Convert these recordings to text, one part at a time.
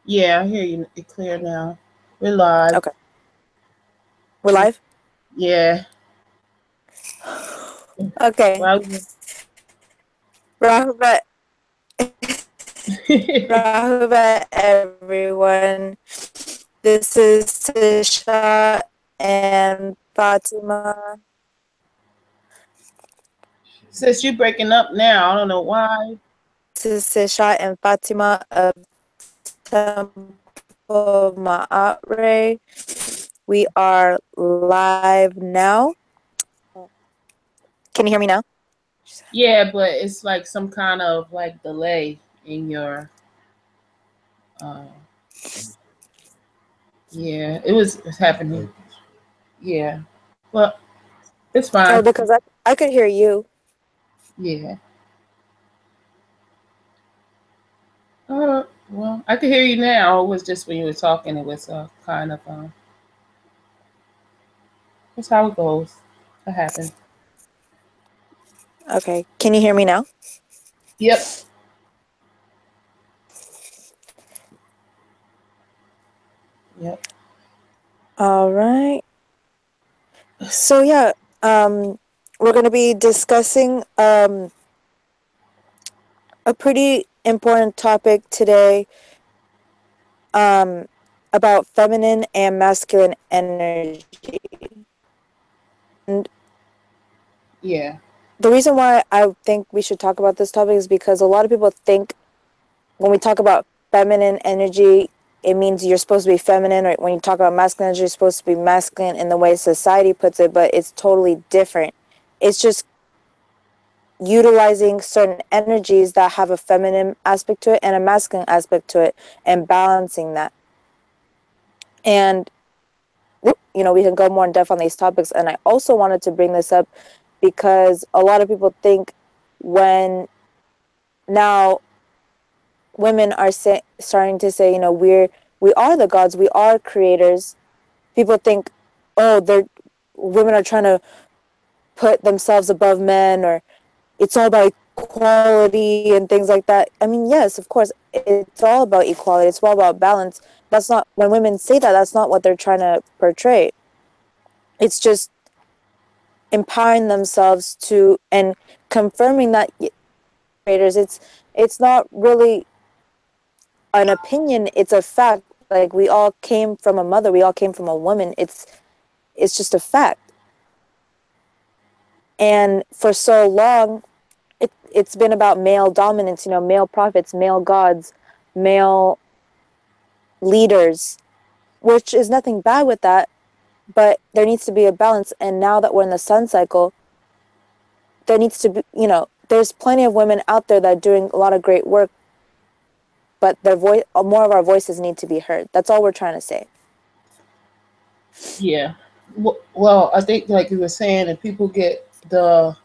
Yeah, I hear you clear now. We're live. Okay, we're live. Yeah. Okay, Well, Rahubat, Rahubat, everyone. This is Tisha and Fatima. since you breaking up now, I don't know why. This is Tisha and Fatima of Temple Ma'atre. We are live now. Can you hear me now? Yeah, but it's like some kind of like delay in your. Uh, yeah, it's happening. Yeah, well, it's fine. Oh, because I could hear you. Yeah. Well, I can hear you now. It was just when you were talking. It was kind of That's how it goes. It happens. Okay, can you hear me now? Yep. Yep. All right. So yeah, we're going to be discussing a pretty important topic today, um, about feminine and masculine energy. And Yeah. the reason why I think we should talk about this topic is because a lot of people think when we talk about feminine energy, it means you're supposed to be feminine, or when you talk about masculine energy, you're supposed to be masculine in the way society puts it, but it's totally different. It's just utilizing certain energies that have a feminine aspect to it and a masculine aspect to it and balancing that. And we can go more in depth on these topics. And I also wanted to bring this up because a lot of people think when now women are starting to say, we are the gods, we are creators. People think, oh, women are trying to put themselves above men, or it's all about equality and things like that. I mean, yes, of course, it's all about equality. It's all about balance. That's not, when women say that, that's not what they're trying to portray. It's just empowering themselves to and confirming that creators. It's not really an opinion. It's a fact. Like, we all came from a mother. We all came from a woman. It's just a fact. And for so long, it's been about male dominance, male prophets, male gods, male leaders, which is nothing bad with that, but there needs to be a balance. And now that we're in the sun cycle, there needs to be, there's plenty of women out there that are doing a lot of great work, but their voice, more of our voices need to be heard. That's all we're trying to say. Yeah. Well, I think like you were saying, if people get the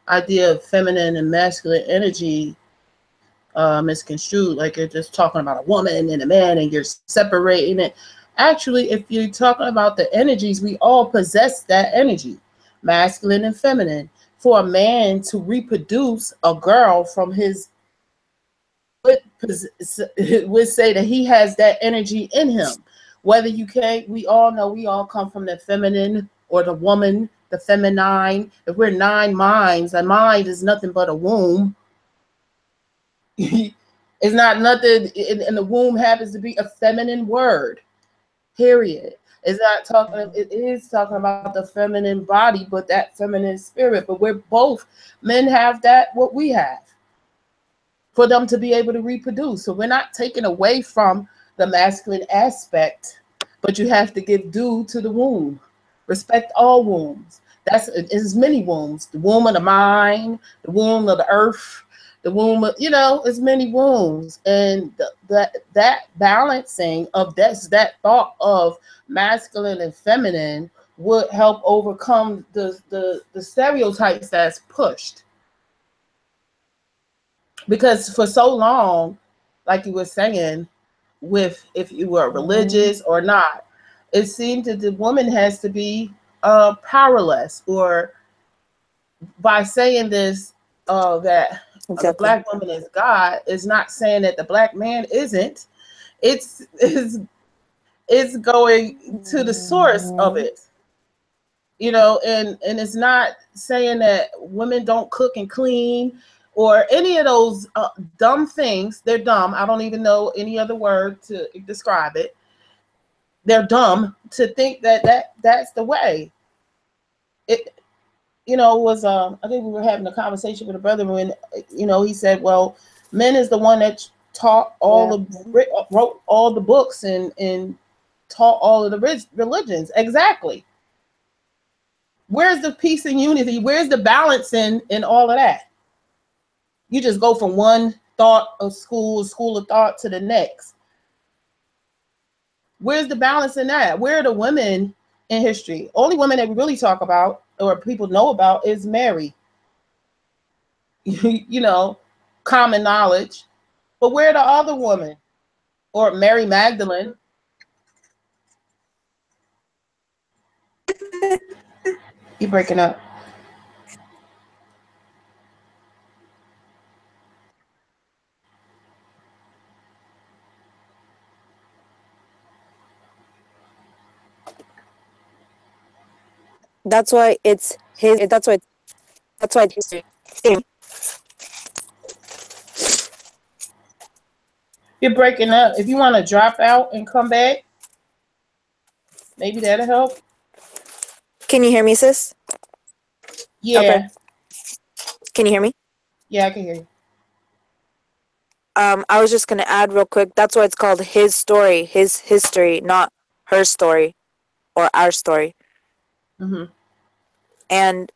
idea of feminine and masculine energy misconstrued, like you're just talking about a woman and a man and you're separating it. Actually, if you're talking about the energies, we all possess that energy, masculine and feminine. For a man to reproduce a girl from his would would say that he has that energy in him. Whether you can, we all know we all come from the feminine or the woman, the feminine. If we're nine minds, a mind is nothing but a womb. It's not nothing, and the womb happens to be a feminine word. Period. It's not talking. It is talking about the feminine body, but that feminine spirit. But we're both men have that what we have for them to be able to reproduce. So we're not taking away from the masculine aspect, but you have to give due to the womb. Respect all wombs. That's it's many wombs. The womb of the mind, the womb of the earth, the womb of it's many wombs, and that balancing of that thought of masculine and feminine would help overcome the stereotypes that's pushed, because for so long, like you were saying, with if you were religious or not, it seemed that the woman has to be powerless, or by saying this, that the Exactly. black woman is God is not saying that the black man isn't. It's going to the source of it, and it's not saying that women don't cook and clean or any of those dumb things. They're dumb. I don't even know any other word to describe it. They're dumb to think that's the way. It was I think we were having a conversation with a brother when he said, well, men is the one that taught wrote all the books and taught all of the religions. Exactly. Where's the peace and unity? Where's the balance in all of that? You just go from one thought of school of thought to the next. Where's the balance in that? Where are the women in history? Only women that we really talk about or people know about is Mary. Common knowledge. But where are the other women? Or Mary Magdalene? You breaking up. That's why it's his. That's why it's history. You're breaking up. If you want to drop out and come back, maybe that'll help. Can you hear me, sis? Yeah. Okay. Can you hear me? Yeah, I can hear you. I was just gonna add real quick. That's why it's called his story, his history, not her story or our story. Mm-hmm. And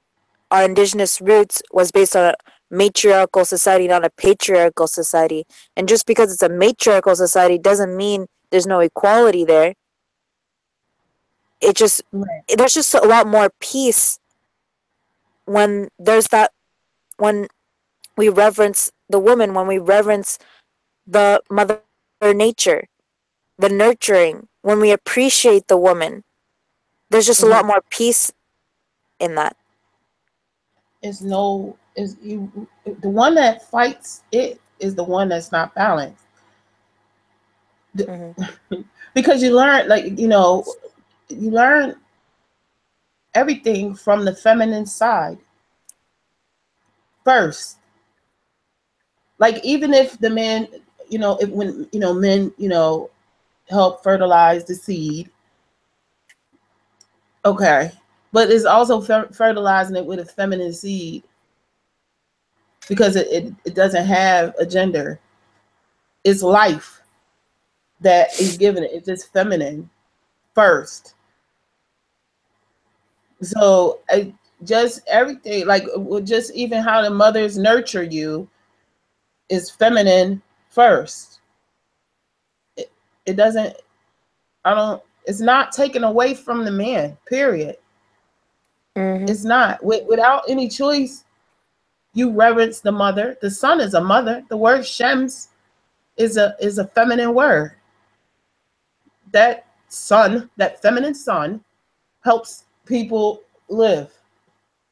our indigenous roots was based on a matriarchal society, not a patriarchal society. And just because it's a matriarchal society doesn't mean there's no equality there. It just there's just a lot more peace when when we reverence the woman, when we reverence the mother nature, the nurturing, when we appreciate the woman. There's just a lot more peace in that. The one that fights it is the one that's not balanced. Because you learn, you learn everything from the feminine side first. Like, even if the men, when men, help fertilize the seed, okay, but it's also fertilizing it with a feminine seed because it doesn't have a gender. It's life that is given it. It's just feminine first. So just everything, like just even how the mothers nurture you is feminine first. It doesn't, it's not taken away from the man, period. It's not. Without any choice, you reverence the mother. The son is a mother. The word Shems is a feminine word. That son, that feminine son, helps people live.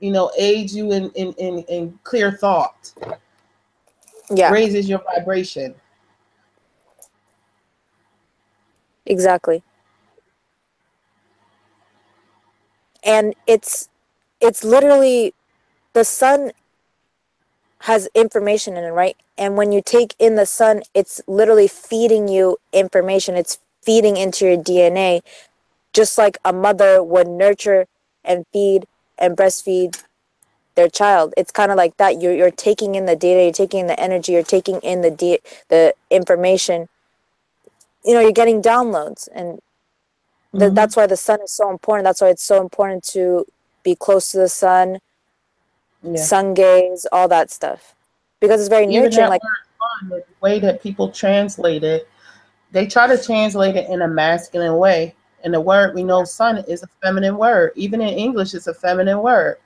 Aids you in clear thought. Yeah. Raises your vibration. Exactly. And it's literally, the sun has information in it, right? And when you take in the sun, it's literally feeding you information. It's feeding into your DNA, just like a mother would nurture and feed and breastfeed their child. It's kind of like that. You're taking in the data, you're taking in the energy, you're taking in the information. You're getting downloads, and that's why the sun is so important. That's why it's so important to be close to the sun, sun gaze, all that stuff, because it's very Even nurturing. that word, the way that people translate it, they try to translate it in a masculine way. And the word we know, sun, is a feminine word. Even in English, it's a feminine word.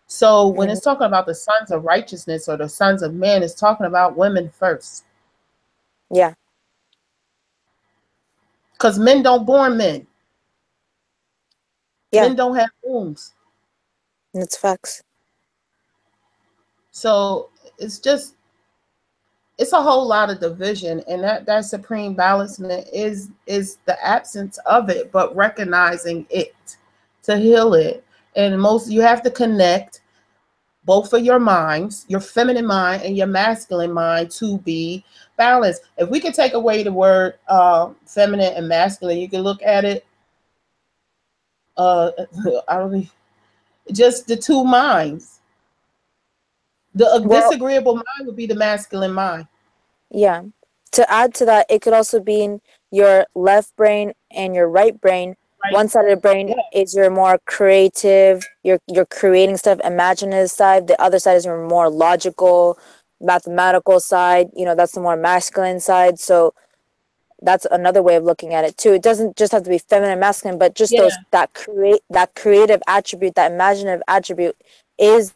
So when it's talking about the sons of righteousness or the sons of men, it's talking about women first. Yeah. Because men don't born men. Yeah. Men don't have wombs. It's facts. So it's just, it's a whole lot of division, and that supreme balancement is the absence of it, but recognizing it to heal it. And most, you have to connect both of your minds, your feminine mind and your masculine mind, to be balanced. If we could take away the word feminine and masculine, you can look at it. I don't know, just the two minds. The Well, disagreeable mind would be the masculine mind. yeah. To add to that, it could also be in your left brain and your right brain. Right? One side of the brain Yeah. is your more creative, you're creating stuff, imaginative side. The other side is your more logical, mathematical side. You know, that's the more masculine side. So that's another way of looking at it too. It doesn't just have to be feminine and masculine, but just Yeah. those that creative attribute, that imaginative attribute is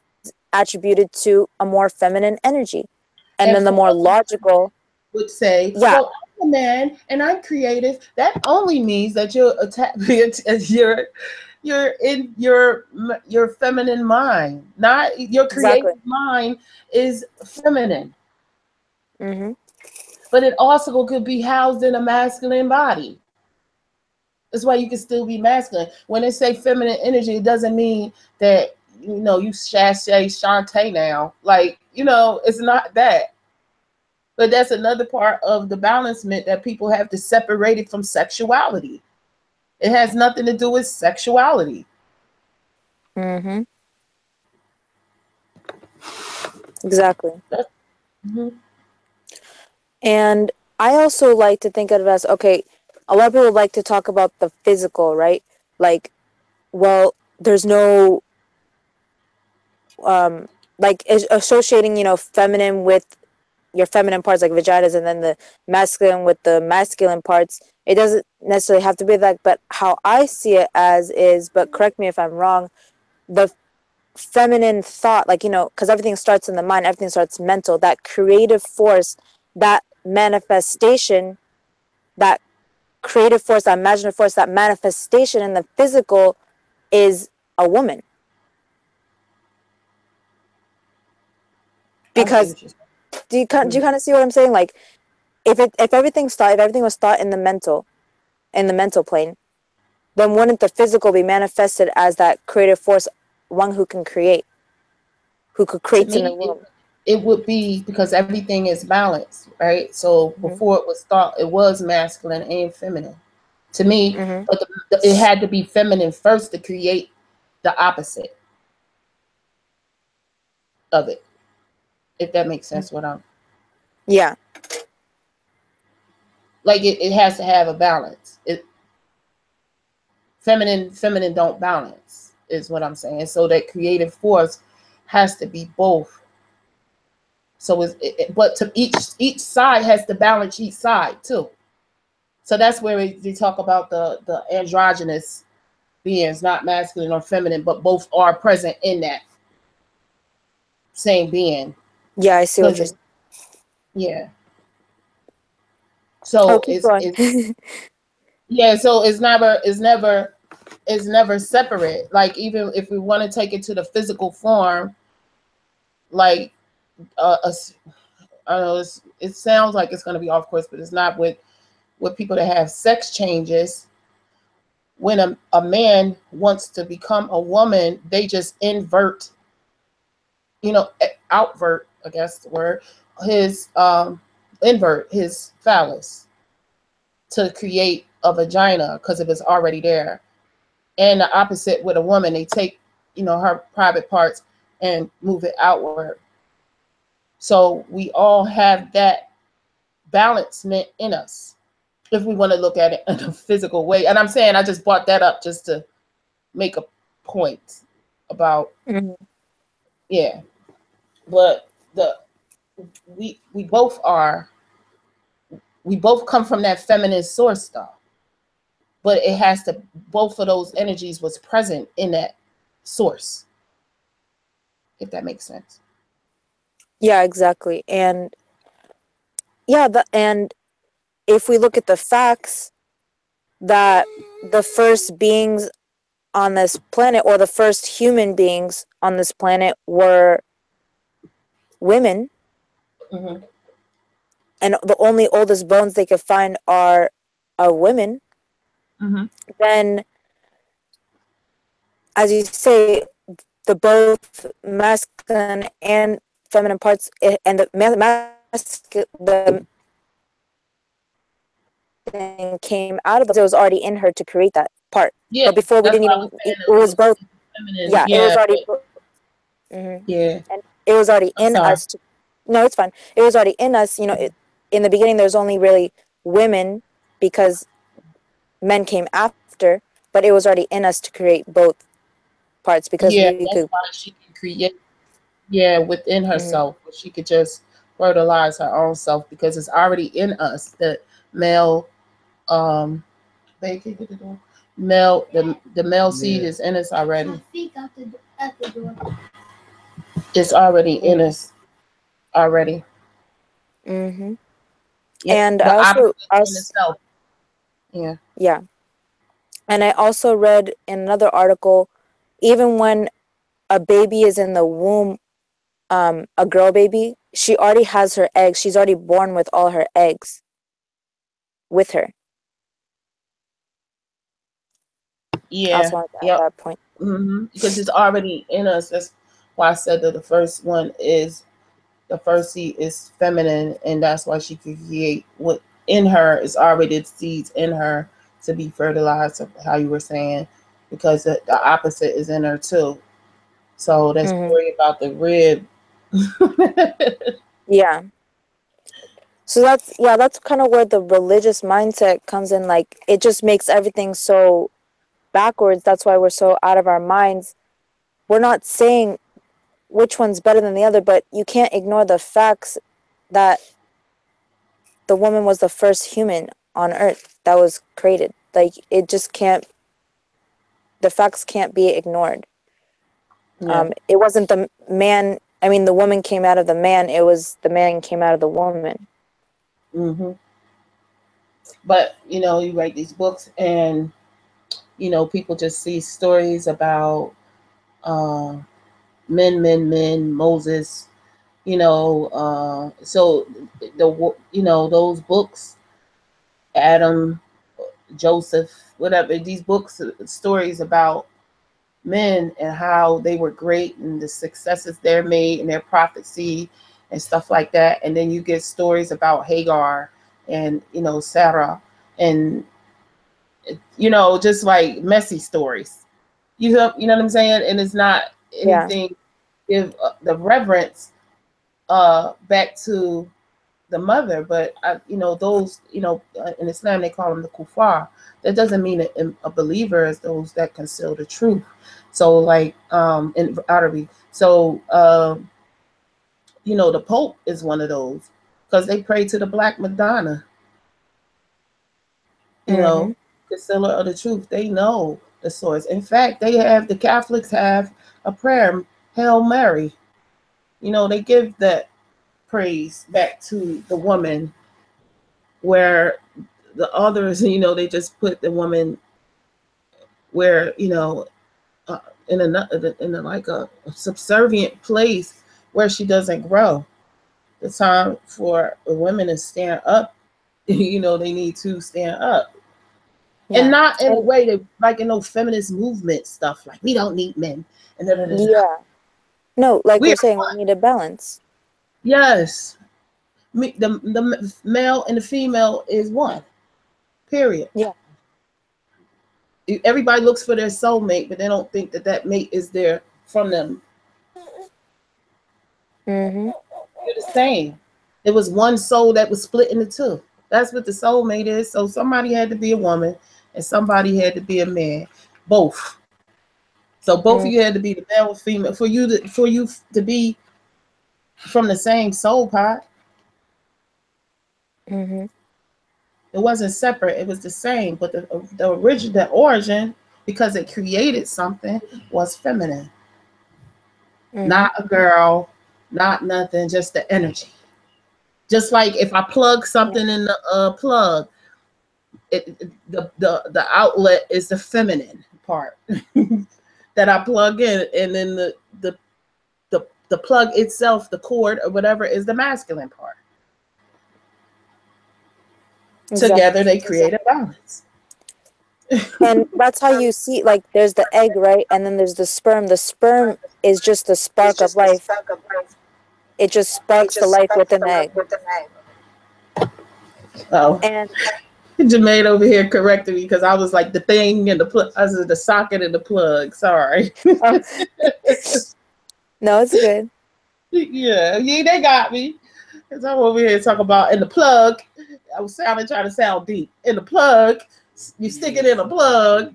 attributed to a more feminine energy. And then And the for more a man logical, would say, yeah, "Well, I'm a man and I'm creative." That only means that you're in your feminine mind, not your exactly. creative mind is feminine, Hmm. but it also could be housed in a masculine body. That's why you can still be masculine. When they say feminine energy, it doesn't mean that you sashay Shantae now. Like, it's not that. But that's another part of the balancement that people have to separate it from sexuality. It has nothing to do with sexuality. Hmm. Exactly. Mhm. And I also like to think of it as, okay, a lot of people like to talk about the physical, right? Like, well, there's no like associating, feminine with your feminine parts like vaginas, and then the masculine with the masculine parts. It doesn't necessarily have to be that, but how I see it as is, but correct me if I'm wrong, the feminine thought, like, because everything starts in the mind, everything starts mental, that creative force, that manifestation, that creative force, that imaginative force, that manifestation in the physical is a woman. I see Because what you're do you saying. kind of see what I'm saying? Like, if everything was thought in the mental plane, then wouldn't the physical be manifested as that creative force, one who could To create in the me, room? it would be because everything is balanced, right? So Hmm. before it was thought, it was masculine and feminine. To me, Hmm. but it had to be feminine first to create the opposite of it. If that makes sense, what I'm Yeah. like, it has to have a balance. Feminine don't balance is what I'm saying. So that creative force has to be both. So but to each side has to balance each side too. So that's where we talk about the androgynous beings, not masculine or feminine, but both are present in that same being. Yeah, I see what Because you're saying. yeah, Oh, so keep going. yeah, so it's never separate. Like, even if we want to take it to the physical form, like a, I don't know, it sounds like it's going to be off course, but it's not. With people that have sex changes, when a man wants to become a woman, they just outvert, I guess the word, his invert his phallus to create a vagina because it was already there. And the opposite with a woman, they take, her private parts and move it outward. So we all have that balancement in us, if we want to look at it in a physical way. And I'm saying, I just brought that up just to make a point about, Hmm. yeah. But we both come from that feminine source stuff, but it has to, both of those energies was present in that source, if that makes sense. Yeah, exactly. And yeah, and if we look at the facts, that the first beings on this planet, or the first human beings on this planet, were women. Hmm. and the only oldest bones they could find are women, Mm-hmm. then, as you say, the both masculine and feminine parts, and the the masculine came out of the, it was already in her to create that part. Yeah, But before, we that's didn't why I even, was it saying it was was both. feminine. Yeah, it was Yeah, already. but And yeah. it was already I'm in sorry. us to, no, it's fine. It was already in us. In the beginning, there's only really women because men came after, but it was already in us to create both parts because Yeah, we that's could. why she can create. Yeah, within Mhm. herself, but she could just fertilize her own self because it's already in us. The male, um, baby, get the door. Male, the male seed is in us already. It's already in us already. Mhm. Yeah, And I the also, opposite in itself. Yeah. yeah, and I also read in another article, even when a baby is in the womb, a girl baby, she already has her eggs. She's already born with all her eggs with her. I Yeah. also wanted to add Yep. that point. Because it's already in us. That's why I said that the first one is the first seed is feminine, and that's why she could create what in her is already the seeds in her to be fertilized. How you were saying, because the opposite is in her too. So that Hmm. story about the rib. Yeah. So that's kind of where the religious mindset comes in. Like, it just makes everything so backwards. That's why we're so out of our minds. We're not saying which one's better than the other, but you can't ignore the facts that the woman was the first human on earth that was created. Like, it just can't, the facts can't be ignored. Yeah. It wasn't the man, I mean, the woman came out of the man, it was the man came out of the woman. hmm But you write these books, and people just see stories about uh, men, Moses. So those books, Adam, Joseph, whatever, these books, stories about men and how they were great and the successes they're made and their prophecy and stuff like that. And then you get stories about Hagar and Sarah, and just like messy stories. You know what I'm saying? And it's not Yeah. anything. Give the reverence back to the mother, but those in Islam they call them the kuffar. That doesn't mean a believer is those that conceal the truth. So like in Arabic, so the Pope is one of those because they pray to the Black Madonna. You Mm-hmm. know, concealer of the truth. They know the source. In fact, the Catholics have a prayer, Hail Mary. They give that praise back to the woman, where the others, they just put the woman where, uh, in a like a subservient place where she doesn't grow. The time for women to stand up, they need to stand up. And Yeah. not in a And way that, like in no feminist movement stuff, like we don't need men. And da, da, da, da. yeah. No, like We we're are saying, we one. need a balance. Yes. The male and the female is one. Period. Yeah. Everybody looks for their soulmate, but they don't think that mate is there from them. Mm-hmm. You're the same. There was one soul that was split into two. That's what the soulmate is. So somebody had to be a woman and somebody had to be a man. Both. So both of you had to be the male or female for you to be from the same soul pot. Mm-hmm. It wasn't separate. It was the same. But the origin, the origin, because it created something, was feminine. Mm-hmm. Not a girl, not nothing, just the energy. Just like if I plug Yeah. something in the plug, the outlet is the feminine part that I plug in, and then the plug itself, the cord or whatever, is the masculine part. Together they create a balance. And that's how you see, like, there's the egg, right? And then there's the sperm. The sperm is just the spark of life. It just sparks the life within the egg. Oh, And Jermaine over here corrected me because I was like the thing and the plug. I was the socket and the plug. Sorry. no, it's good. Yeah, they got me. Because I'm over here talking about in the plug. I was trying to sound deep. In the plug, you stick it in a plug.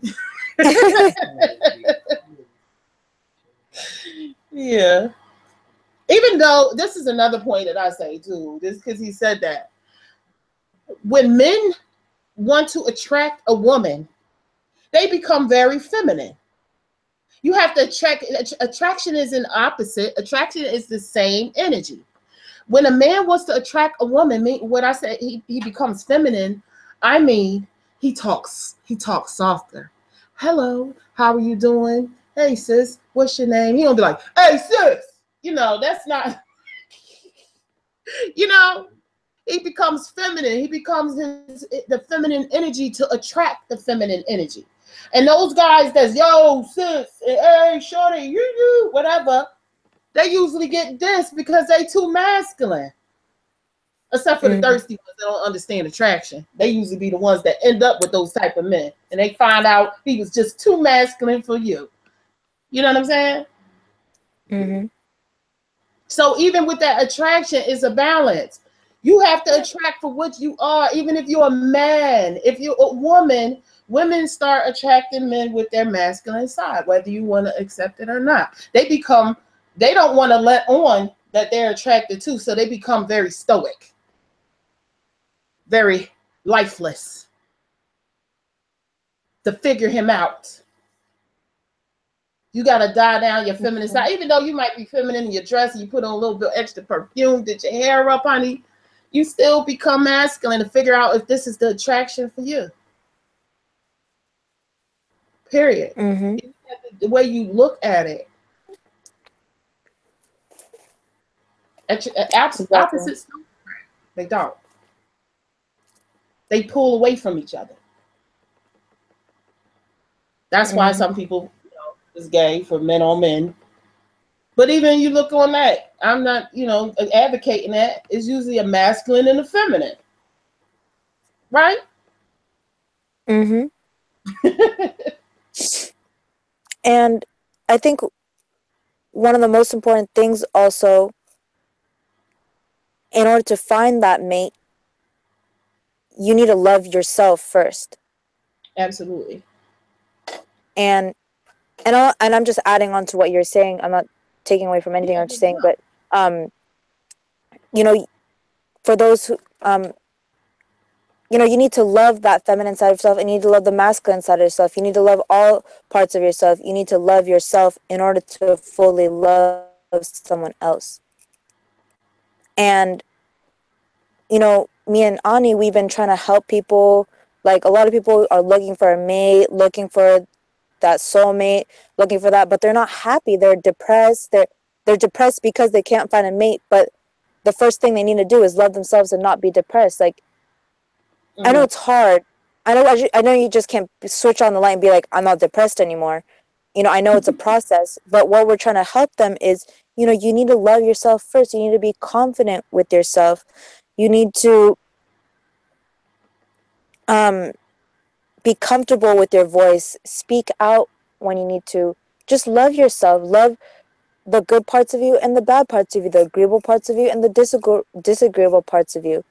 Yeah. Even though this is another point that I say too, this because he said that when men want to attract a woman, they become very feminine. You have to attract. Attraction is an opposite. Attraction is the same energy. When a man wants to attract a woman, what I said, he becomes feminine. I mean, he talks softer. Hello, how are you doing? Hey sis, what's your name? He don't be like, hey sis. That's not. He becomes feminine. He becomes the feminine energy to attract the feminine energy. And those guys that's yo sis, hey shorty, you whatever. They usually get this because they too masculine. Except for the thirsty ones that don't understand attraction. They usually be the ones that end up with those type of men. And they find out he was just too masculine for you. You know what I'm saying? Mm-hmm. So even with that attraction, it's a balance. You have to attract for what you are, even if you're a man. If you're a woman, women start attracting men with their masculine side, whether you want to accept it or not. They don't want to let on that they're attracted to, so they become very stoic, very lifeless to figure him out. You got to die down your feminine side. Even though you might be feminine in your dress and you put on a little bit extra perfume, did your hair up, honey, you still become masculine to figure out if this is the attraction for you. Period. Mm-hmm. The way you look at it. Opposites, they don't. They pull away from each other. That's why some people is gay for men on men. But even you look on that, I'm not, advocating that. It's usually a masculine and a feminine. Right? Mm-hmm. And I think one of the most important things also, in order to find that mate, you need to love yourself first. Absolutely. And I'm just adding on to what you're saying. I'm not taking away from anything I'm just saying, but for those who you need to love that feminine side of yourself, and you need to love the masculine side of yourself. You need to love all parts of yourself. You need to love yourself in order to fully love someone else. And me and Ani, we've been trying to help people. Like, a lot of people are looking for a mate, looking for that soulmate, looking for that, but they're not happy. They're depressed. They're depressed because they can't find a mate. But the first thing they need to do is love themselves and not be depressed. Like, I know it's hard. I know you just can't switch on the light and be like, I'm not depressed anymore. I know it's a process, but what we're trying to help them is, you need to love yourself first. You need to be confident with yourself. You need to be comfortable with your voice. Speak out when you need to. Just love yourself. Love the good parts of you and the bad parts of you, the agreeable parts of you and the disagreeable parts of you.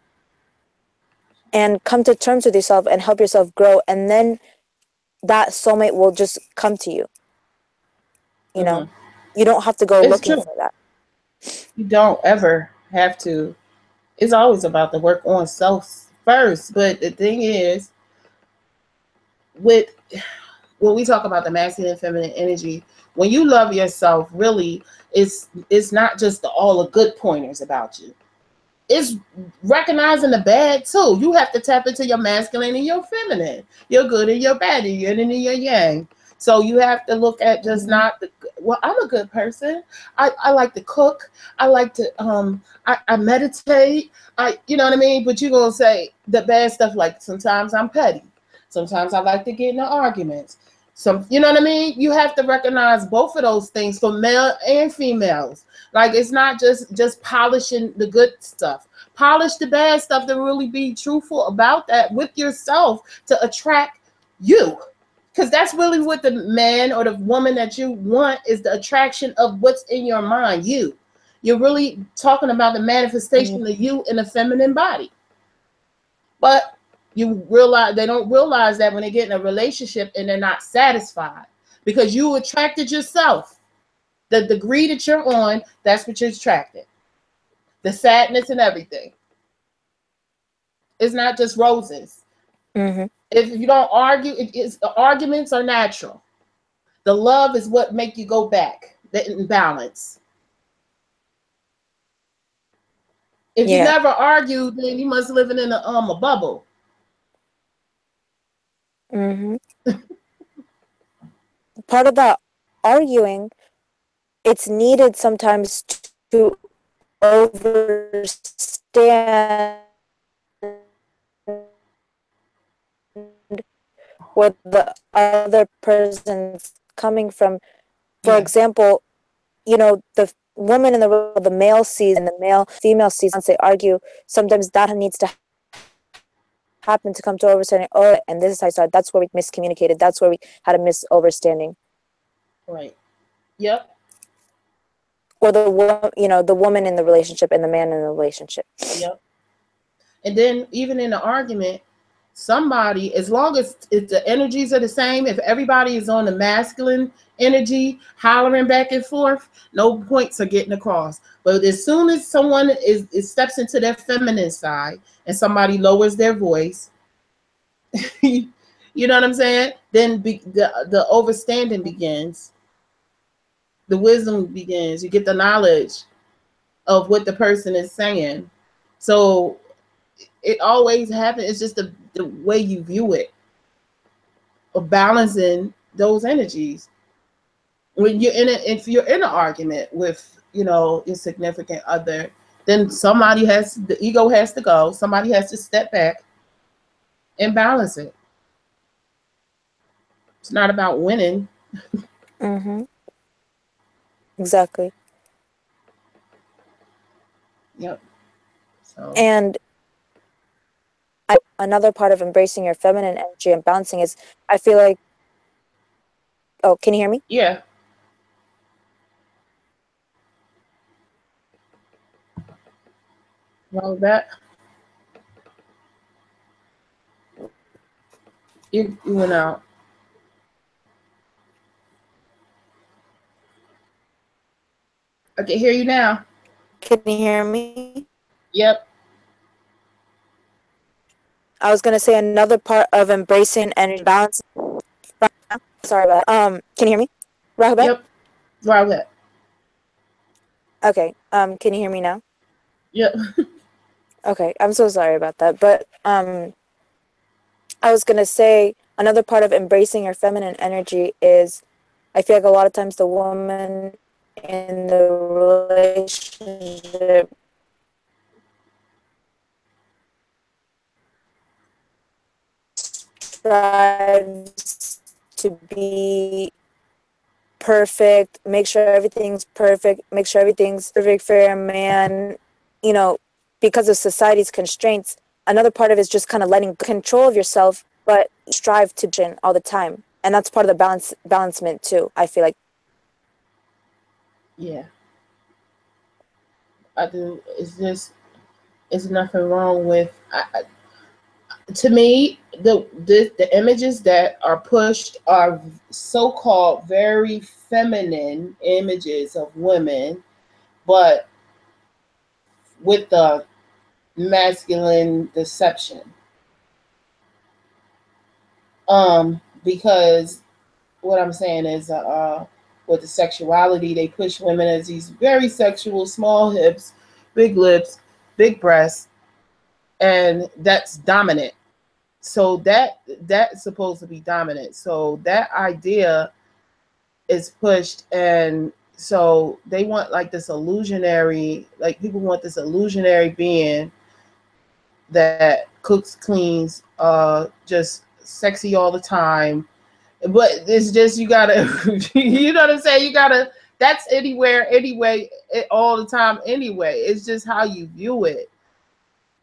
And come to terms with yourself and help yourself grow. And then that soulmate will just come to you. You don't have to go looking for that. You don't ever have to. It's always about the work on self first. But the thing is, when we talk about the masculine and feminine energy, when you love yourself, really, it's not just all the good pointers about you. It's recognizing the bad too. You have to tap into your masculine and your feminine, your good and your bad, your yin and your yang. So you have to look at just not the, well, I'm a good person. I like to cook. I like to I meditate. You know what I mean? But you're gonna say the bad stuff, like sometimes I'm petty. Sometimes I like to get into arguments. Some, you know what I mean? You have to recognize both of those things for male and females. Like it's not just polishing the good stuff. Polish the bad stuff to really be truthful about that with yourself to attract you. Because that's really what the man or the woman that you want is, the attraction of what's in your mind, you. You're really talking about the manifestation of you in a feminine body. But you realize they don't realize that when they get in a relationship and they're not satisfied because you attracted yourself. The degree that you're on, that's what you're attracted. The sadness and everything. It's not just roses. If you don't argue, the arguments are natural. The love is what make you go back. The imbalance. If you never argue, then you must living in a bubble. Part of that arguing, it's needed sometimes to understand where the other person's coming from. For example, you know, the woman in the male sees and the male female sees, once they argue, sometimes that needs to happen to come to understanding, oh, and this is how I saw it. That's where we miscommunicated. That's where we had a misunderstanding. Right. Yep. Or the woman in the relationship and the man in the relationship. Yep. And then even in the argument, somebody, as long as the energies are the same, if everybody is on the masculine energy, hollering back and forth, no points are getting across. But as soon as someone steps into their feminine side and somebody lowers their voice, you know what I'm saying? Then the overstanding begins. The wisdom begins. You get the knowledge of what the person is saying. So it always happens. It's just the way you view it, of balancing those energies. When you're if you're in an argument with, your significant other, then the ego has to go. Somebody has to step back and balance it. It's not about winning. Exactly. Yep. So. And another part of embracing your feminine energy and balancing is, I feel like, oh, can you hear me? Yeah. Well, that you went out. I can hear you now. Can you hear me? Yep. I was gonna say another part of embracing energy balance. Sorry about that. Can you hear me? Rahbet? Yep. Rahbet. Okay. Can you hear me now? Yep. Okay. I'm so sorry about that. But I was gonna say another part of embracing your feminine energy is, I feel like a lot of times the woman in the relationship strives to be perfect, make sure everything's perfect, make sure everything's perfect for a man, because of society's constraints. Another part of it is just kind of letting control of yourself, but strive to all the time. And that's part of the balancement too, I feel like. Yeah. I do. It's nothing wrong with. To me, the images that are pushed are so-called very feminine images of women, but with the masculine deception. Because what I'm saying is, with the sexuality, they push women as these very sexual, small hips, big lips, big breasts, and that's dominant. So that's supposed to be dominant. So that idea is pushed, and so they want like this illusionary, like people want this illusionary being that cooks, cleans, just sexy all the time. But it's just you gotta, you know what I'm saying? You gotta. That's anywhere, anyway, all the time. Anyway, it's just how you view it,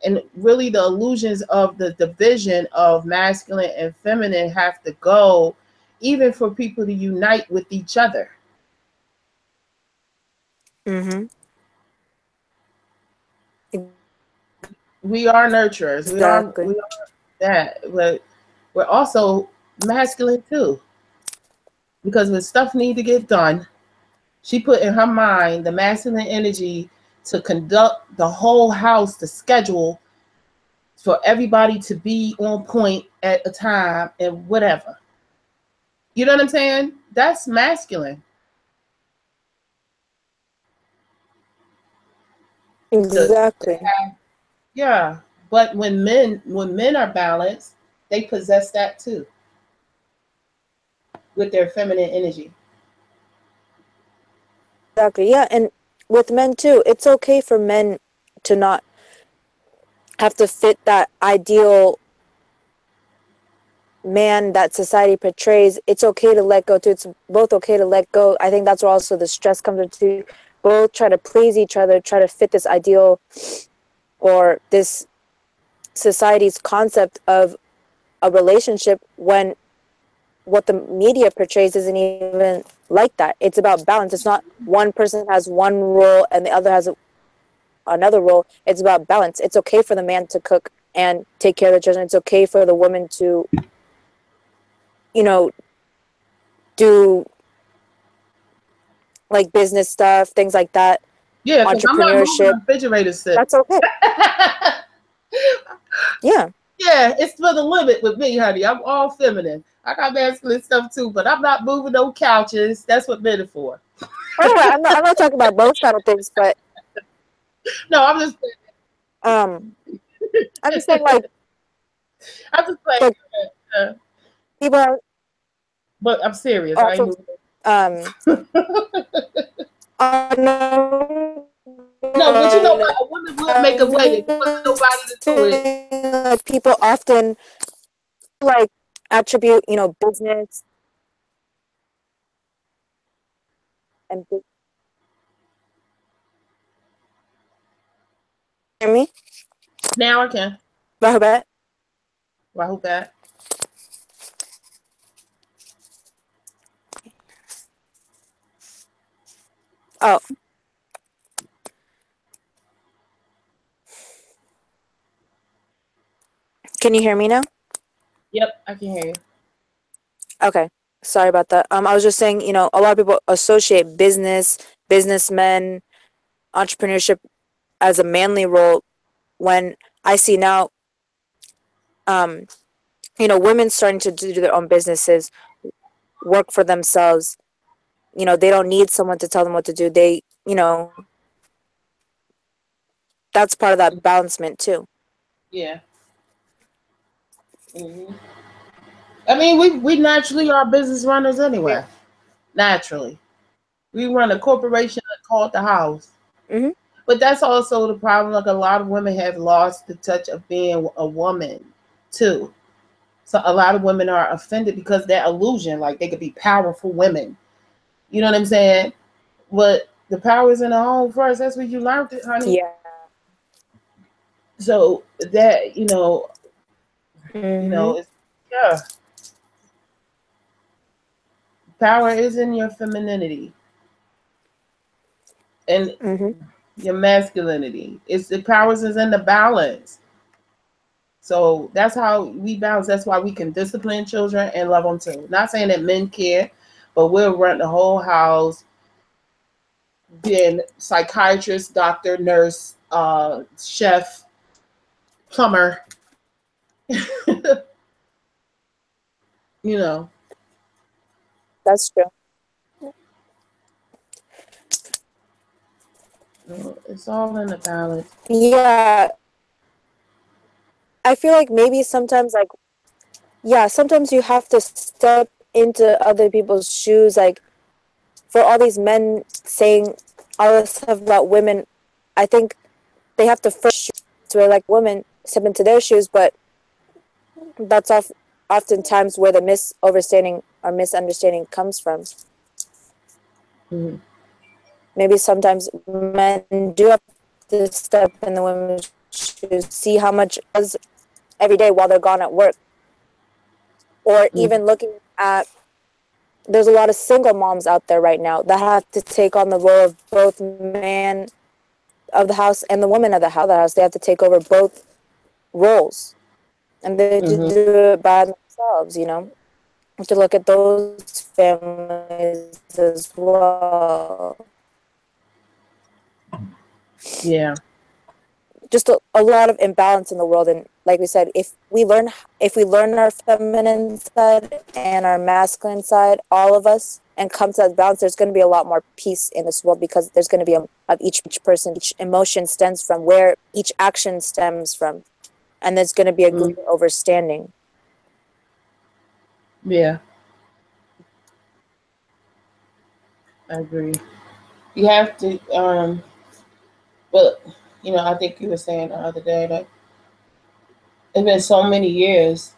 and really the illusions of the division of masculine and feminine have to go, even for people to unite with each other. Mm-hmm. We are nurturers. Exactly. We are that, but we're also masculine too. Because when stuff need to get done, she put in her mind the masculine energy to conduct the whole house, the schedule for everybody to be on point at a time and whatever. You know what I'm saying? That's masculine. To Exactly. have, yeah. But when men are balanced, they possess that too with their feminine energy. Exactly. Yeah, and with men too, it's okay for men to not have to fit that ideal man that society portrays. It's okay to let go too. It's both okay to let go. I think that's where also the stress comes into, both try to please each other, try to fit this ideal or this society's concept of a relationship, when what the media portrays isn't even like that. It's about balance. It's not one person has one role and the other has another role. It's about balance. It's okay for the man to cook and take care of the children. It's okay for the woman to, you know, do like business stuff, things like that, Yeah, because I'm not moving entrepreneurship. the refrigerator set. That's okay. Yeah. Yeah, it's for the limit with me, honey. I'm all feminine. I got masculine stuff too, but I'm not moving no couches. That's what men are for. Oh, I'm not talking about those kind of things, but No, I'm just um, I'm just saying I'm just playing. like Uh, people are but I'm serious. I ain't also moving. um no, No, but you know what? A woman would make a way if there wasn't nobody to do it. like people often like attribute, business and hear me? Now I can. Rahbat? Well, I hope that. Oh, can you hear me now? Yep, I can hear you. Okay. Sorry about that. I was just saying, a lot of people associate businessmen, entrepreneurship as a manly role, when I see now, um, women starting to do their own businesses, work for themselves. They don't need someone to tell them what to do. That's part of that balancement too. Yeah. Hmm. I mean, we naturally are business runners anyway. Naturally, we run a corporation called the house. Mm-hmm. But that's also the problem. Like a lot of women have lost the touch of being a woman too. So a lot of women are offended because that illusion, like they could be powerful women. You know what I'm saying? But the power is in the home first. That's where you learned it, honey. Yeah. So that Mm-hmm. it's yeah. Power is in your femininity and Mm-hmm. your masculinity. It's the powers is in the balance. So that's how we balance. That's why we can discipline children and love them too. Not saying that men care, but we'll run the whole house, being psychiatrist, doctor, nurse, chef, plumber. you know, That's true. it's all in the balance. Yeah. I feel like maybe sometimes like yeah, sometimes you have to step into other people's shoes. Like, for all these men saying all this stuff about women, I think they have to first where like women step into their shoes, but that's oftentimes where the misunderstanding or misunderstanding comes from. Mm-hmm. Maybe sometimes men do have to step in the women's shoes, see how much does every day while they're gone at work, or even looking at, there's a lot of single moms out there right now that have to take on the role of both man of the house and the woman of the house. They have to take over both roles, and they have to Mm-hmm. do it by themselves. You know, to look at those families as well. Yeah. Just a lot of imbalance in the world, and like we said, if we learn our feminine side and our masculine side, all of us, and come to that balance, there's going to be a lot more peace in this world, because there's going to be of each person, each emotion stems from where each action stems from, and there's going to be a Mm-hmm. greater understanding. Yeah, I agree. You have to, but I think you were saying the other day that it's been so many years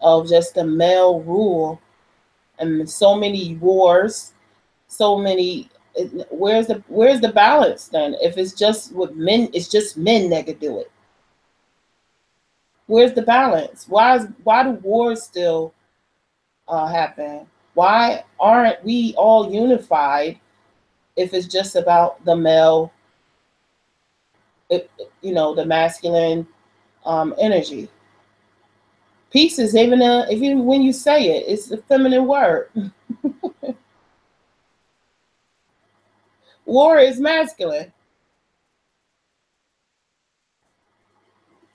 of just the male rule and so many wars, so many. Where's the balance then? If it's just with men, it's just men that could do it. Where's the balance? Why do wars still happen? Why aren't we all unified if it's just about the male, the masculine energy? Peace is even when you say it, it's a feminine word. War is masculine.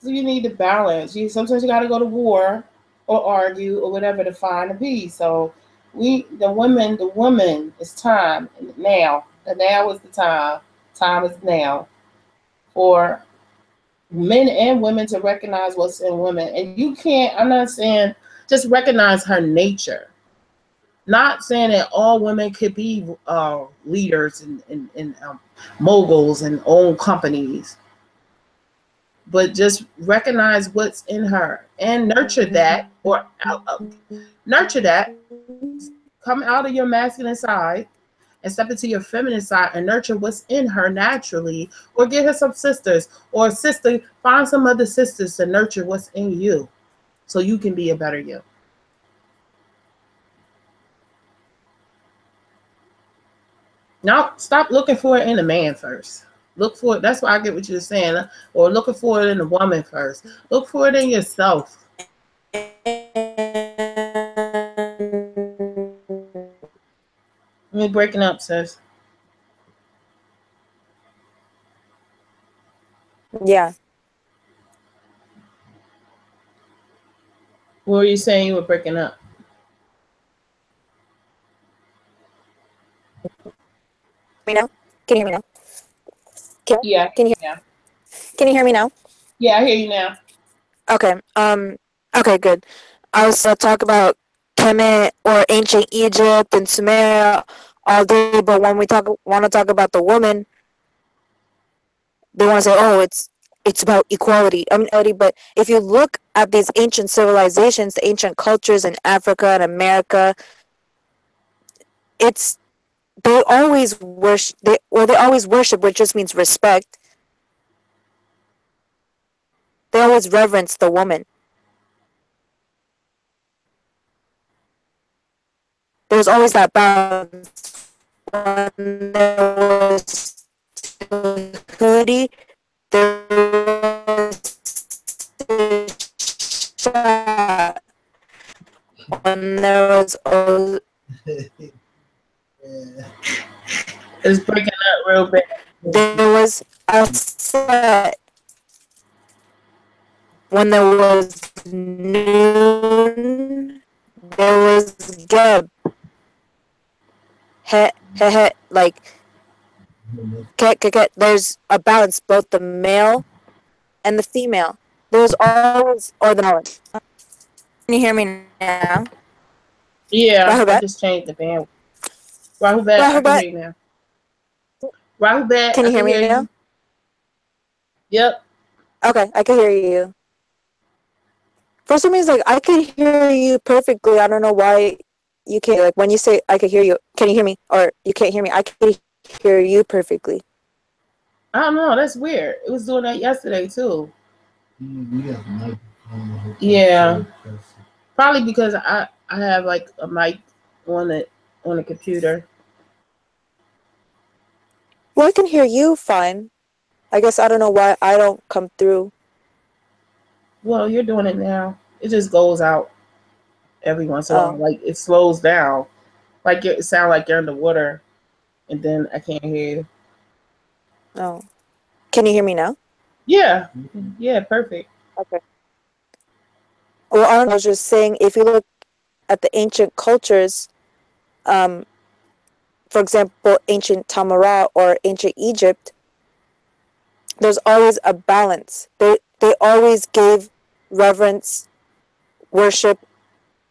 So you need to balance. Sometimes you got to go to war or argue or whatever to find a peace. So the woman, it's time now. The now is the time. Time is now for men and women to recognize what's in women. And you can't. I'm not saying just recognize her nature. Not saying that all women could be leaders and moguls and own companies, but just recognize what's in her and nurture that, or nurture that. Come out of your masculine side and step into your feminine side and nurture what's in her naturally, or get her some sisters, or sister, find some other sisters to nurture what's in you so you can be a better you. Now, stop looking for it in a man first. Look for it. That's why I get what you're saying. Or looking for it in a woman first. Look for it in yourself. Let me breaking up, sis. Yeah. What were you saying? You were breaking up. Me now? Can you hear me now? Can, Yeah. can you Yeah. can you hear me now? Yeah, I hear you now. Okay. Okay. Good. I was talk about Kemet or ancient Egypt and Sumeria all day, but when we want to talk about the woman, they want to say, "Oh, it's about equality." I mean, equality. But if you look at these ancient civilizations, the ancient cultures in Africa and America, it's they always worship. They always worship, which just means respect. They always reverence the woman. There's always that balance. When there was hoodie, there was shot. When there was It's breaking up real bad. there was a set. When there was noon, there was Geb. He he he. Like there's a balance, both the male and the female. There's always, or the balance. Can you hear me now? Yeah, I Rahubat? just changed the band. Rahubat, I can Rahubat? hear you now. Rahubat, Can I you hear can me hear now? you. Yep. Okay, I can hear you. For some reason, like, I can hear you perfectly. I don't know why you can't. Like, when you say I can hear you, can you hear me? Or you can't hear me, I can hear you perfectly. I don't know. That's weird. It was doing that yesterday too. Yeah. Probably because I have like a mic on it on the computer. Well, I can hear you fine. I guess I don't know why I don't come through. Well, you're doing it now. It just goes out every once in a while. Oh, Like it slows down. Like it sounds like you're underwater, and then I can't hear you. oh. Can you hear me now? Yeah. Yeah. Perfect. Okay. Well, I don't know. I was just saying, if you look at the ancient cultures, um, for example, ancient Tamara or ancient Egypt, there's always a balance. They always gave reverence, worship,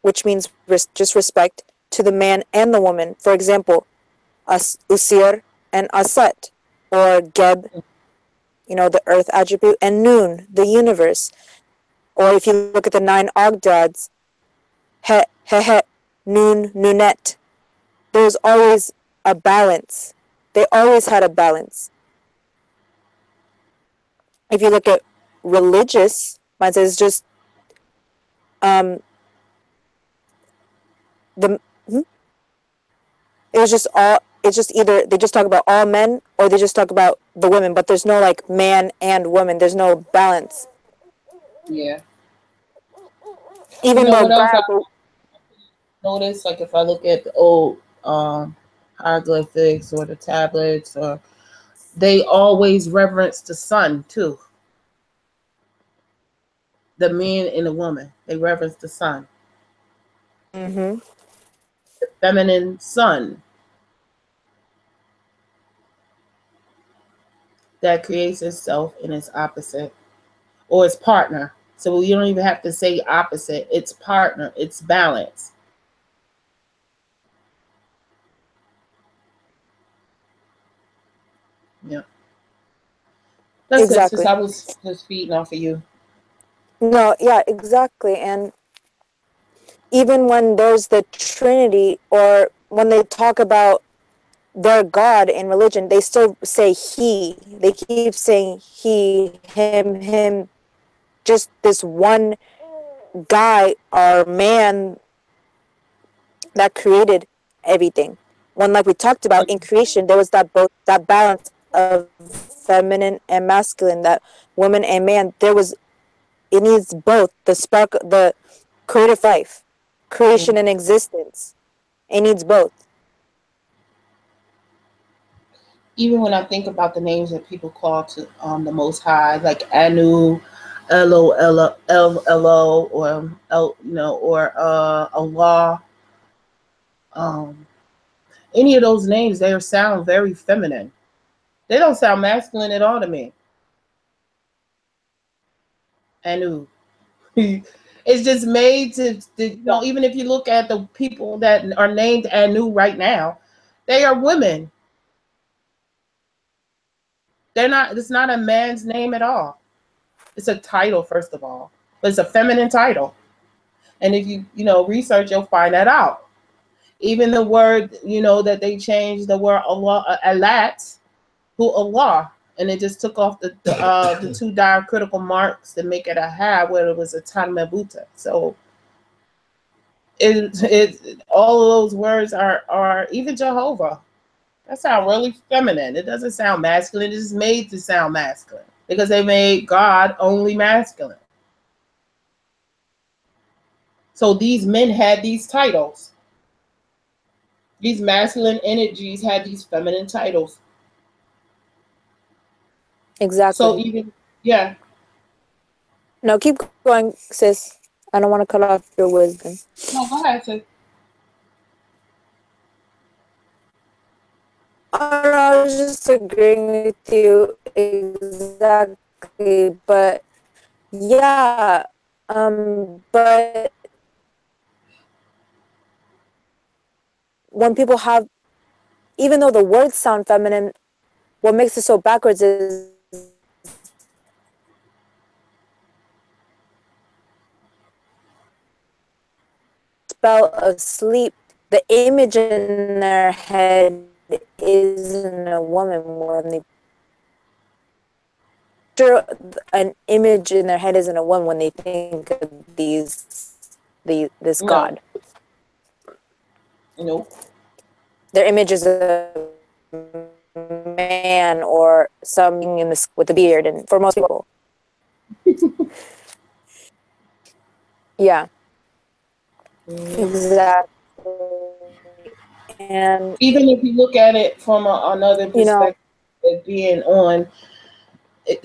which means just respect, to the man and the woman. For example, Usir and Aset, or Geb, the earth attribute, and Nun, the universe. Or if you look at the nine Ogdads, He, He, Nun, Nunet, there's always a balance. They always had a balance. If you look at religious, mine says just um the it was just all it's just either they just talk about all men or they just talk about the women, but there's no like man and woman. There's no balance. Yeah. You Even know though what else I God, noticed? Like if I look at the old hieroglyphics or the tablets, or they always reverence the sun too. The man and the woman, they reverence the sun, mm-hmm, the feminine sun that creates itself in its opposite or its partner. So you don't even have to say opposite. It's partner. It's balance. Yeah. That's it. Since exactly. I was just feeding off of you. No, yeah, exactly. And even when there's the Trinity, or when they talk about their God in religion, they still say he. They keep saying he, him, just this one guy or man that created everything. When, like we talked about in creation, there was that balance of feminine and masculine, that woman and man. It needs both the spark, the creative life, creation and existence. It needs both. Even when I think about the names that people call to the Most High, like Anu, Elo, Elo, Elo, or or Allah, um, any of those names, they sound very feminine. They don't sound masculine at all to me. Anu. It's just made to. Even if you look at the people that are named Anu right now, they are women. They're not. It's not a man's name at all. It's a title, first of all, but it's a feminine title. And if you research, you'll find that out. Even the word that they changed the word Allah, Alat, who Allah, and it just took off the two diacritical marks to make it a ha, where it was a tanmabuta. So it all of those words are even Jehovah. That sounds really feminine. It doesn't sound masculine. It's made to sound masculine because they made God only masculine. So these men had these titles. These masculine energies had these feminine titles. So Exactly. even yeah. No, keep going, sis. I don't want to cut off your wisdom. No, go ahead. So Oh, no, I was just agreeing with you exactly, but yeah, but when people have, even though the words sound feminine, what makes it so backwards is spell of sleep, the image in their head isn't a woman when they an image in their head isn't a woman when they think of this No. god. Nope. Their image is a man or something in this with a beard, and for most people. Yeah. Exactly. And Even if you look at it from another you know, perspective, it being on,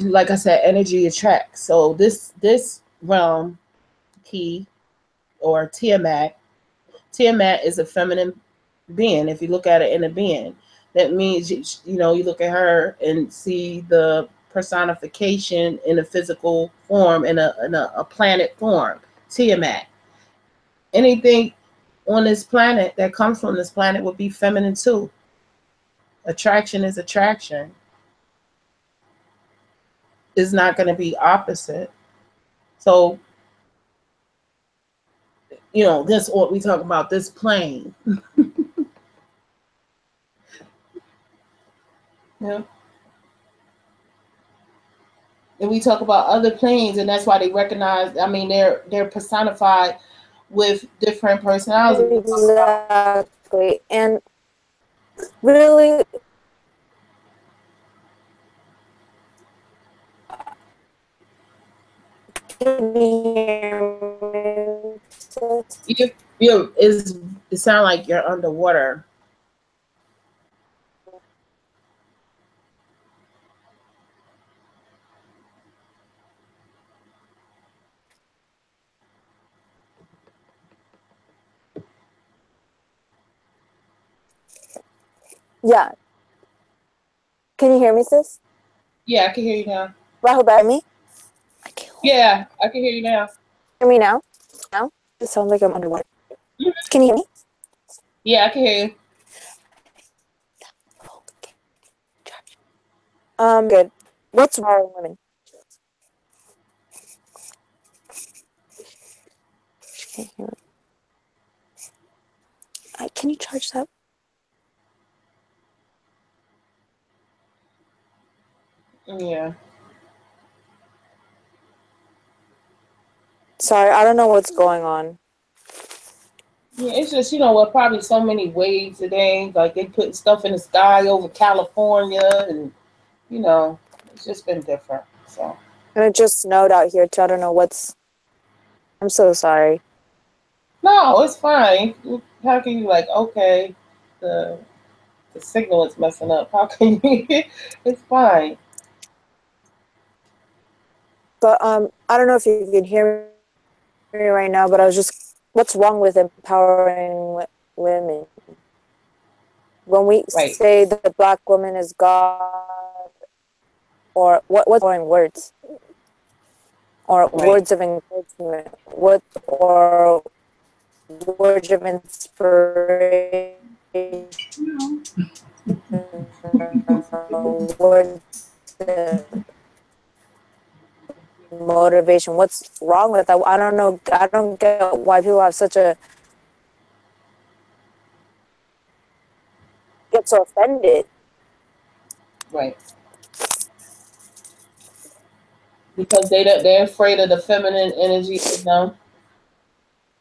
like I said, energy attracts. So this realm, key or Tiamat, Tiamat is a feminine being. If you look at it in a being, that means you know, you look at her and see the personification in a physical form, in a planet form. Tiamat. Anything on this planet that comes from this planet would be feminine too. Attraction is attraction. Is not going to be opposite. So, you know, this what we talk about, this plane. Yeah. And we talk about other planes, and that's why they recognize. I mean, they're personified with different personalities. exactly. And really, can you hear me, sis? You is it sound like you're underwater. Yeah. Can you hear me, sis? Yeah, I can hear you now. Rahul, better me? I can't Yeah, I can hear you now. hear me now. Now it sounds like I'm underwater. Mhm. Can you hear me? Yeah, I can hear you. Good. What's wrong with women? Can't hear me. Can you charge that? Yeah. Sorry, I don't know what's going on. Yeah, it's just, you know what, probably so many waves today. Like they putting stuff in the sky over California, and you know, it's just been different. So And it just snowed out here too. I don't know what's. I'm so sorry. no, it's fine. How can you like, okay, the the signal is messing up. How can you? It's fine. But I don't know if you can hear me right now. But I was just. What's wrong with empowering women? When we Right, say that the black woman is God, or what's empowering words, or right. words of encouragement, what or words of inspiration, words of motivation. What's wrong with that? I don't know. I don't get why people have such a get so offended. Right. Because they're afraid of the feminine energy in them.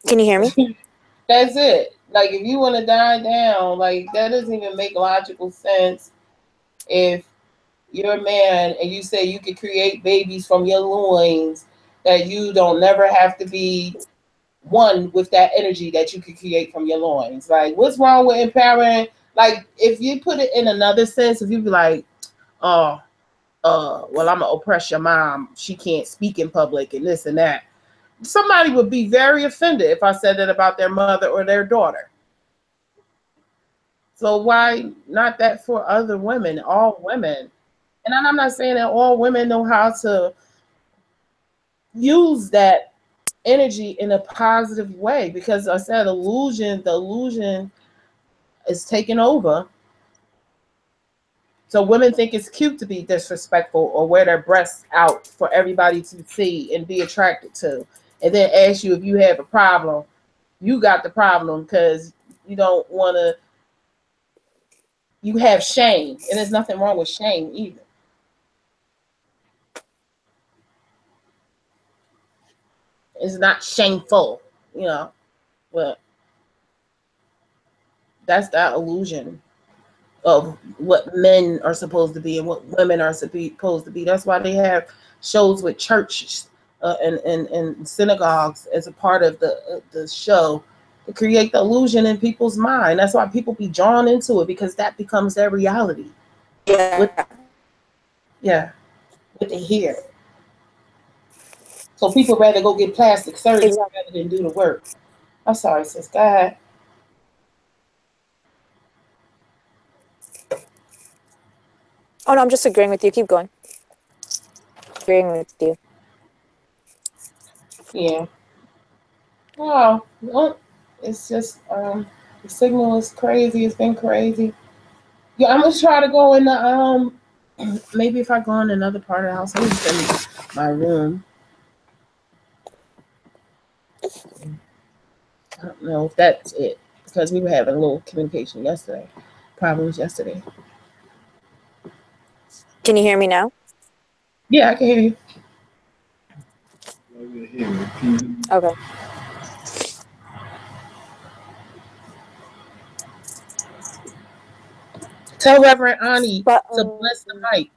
Can you hear me? That's it. Like if you want to die down, like that doesn't even make logical sense. If you're a man and you say you could create babies from your loins, that you don't never have to be one with that energy that you could create from your loins. Like what's wrong with empowering? Like if you put it in another sense, if you be like, oh, well, I'm gonna oppress your mom. She can't speak in public and this and that. Somebody would be very offended if I said that about their mother or their daughter. So why not that for other women, all women? And I'm not saying that all women know how to use that energy in a positive way, because I said illusion, the illusion is taking over. So women think it's cute to be disrespectful or wear their breasts out for everybody to see and be attracted to, and then ask you if you have a problem. You got the problem because you don't want to. You have shame, and there's nothing wrong with shame either. It's not shameful, you know. But that's that illusion of what men are supposed to be and what women are supposed to be. That's why they have shows with churches and synagogues as a part of the show to create the illusion in people's mind. That's why people be drawn into it, because that becomes their reality. Yeah. What they hear. So people rather go get plastic surgery rather than do the work. I'm sorry, sis. Go ahead. Oh no, I'm just agreeing with you. Keep going. Agreeing with you. Yeah. Oh, well, it's just the signal is crazy. It's been crazy. Yeah, I'm gonna try to go in the maybe if I go in another part of the house, I'm just in my room. I don't know if that's it, because we were having a little communication yesterday. Problems yesterday. Can you hear me now? Yeah, I can hear you. Okay. Tell Reverend Ani to bless the mic.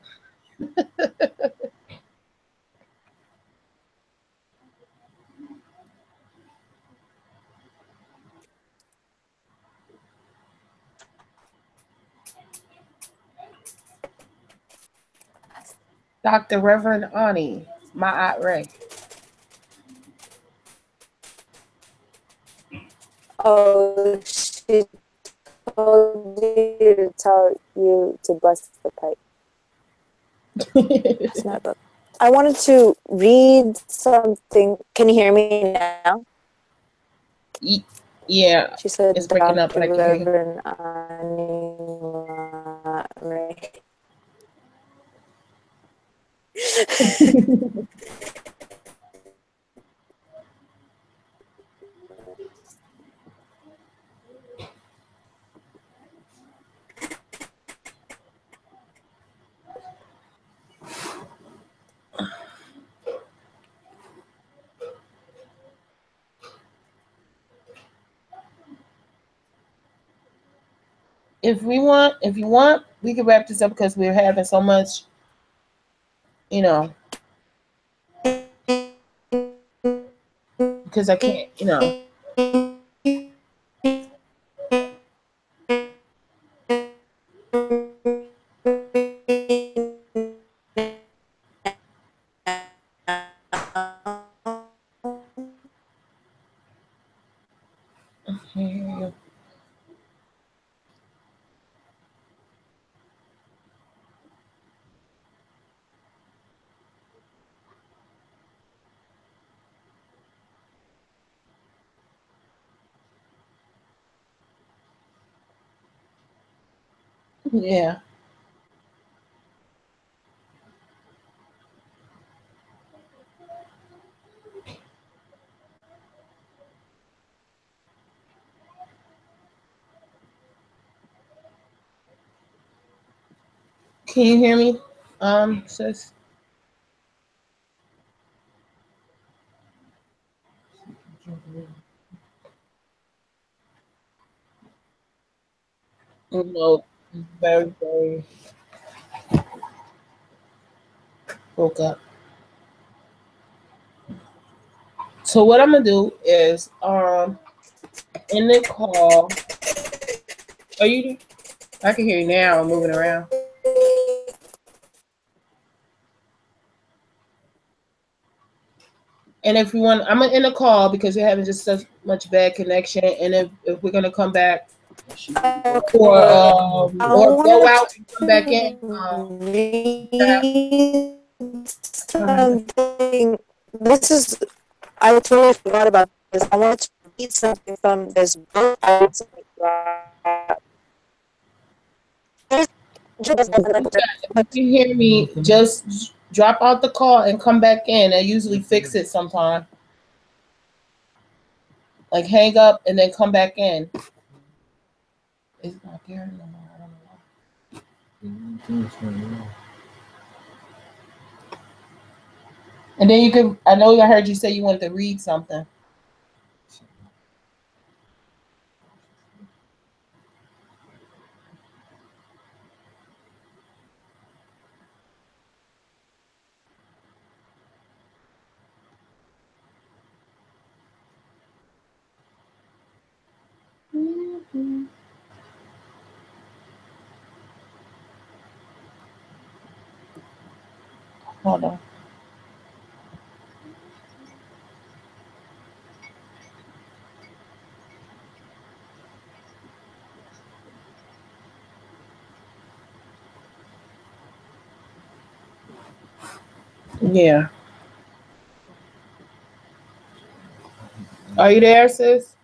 Dr. Reverend Ani, my Aunt Ray. Oh, she told you to tell you to bless the pipe. It's not a book. I wanted to read something. Can you hear me now? Yeah. She said it's breaking up, but I can hear you. Reverend If you want, we can wrap this up because we're having so much, because I can't. Yeah. Can you hear me, sis? No, very, very broke up. So what I'm gonna do is in the call. Are you? I can hear you now. I'm moving around. And if you want, I'm gonna end the call because you're having just such much bad connection. And if we're gonna come back, or go out and come back in. Something. This is. I totally forgot about this. I wanted to read something from this book. If you can hear me, just drop out the call and come back in. I usually fix it sometime. Like hang up and then come back in. It's not there no more. I don't know why. And then you could, I know I heard you say you wanted to read something. Mm-hmm. Hold on. Yeah. Are you there, sis?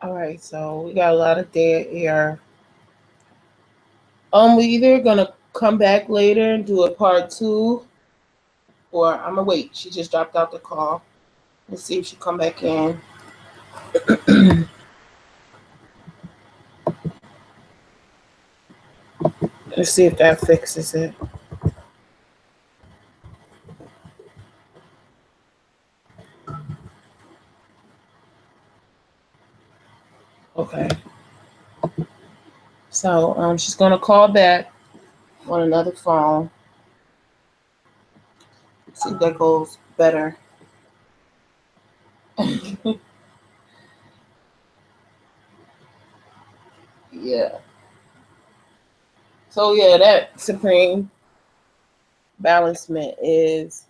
All right, so we got a lot of dead air. We either gonna come back later and do a part 2, or I'm gonna wait. She just dropped out the call. Let's see if she come back in. Let's see if that fixes it. Okay. So she's gonna call back on another phone. See if that goes better. Yeah. So yeah, that supreme balancement is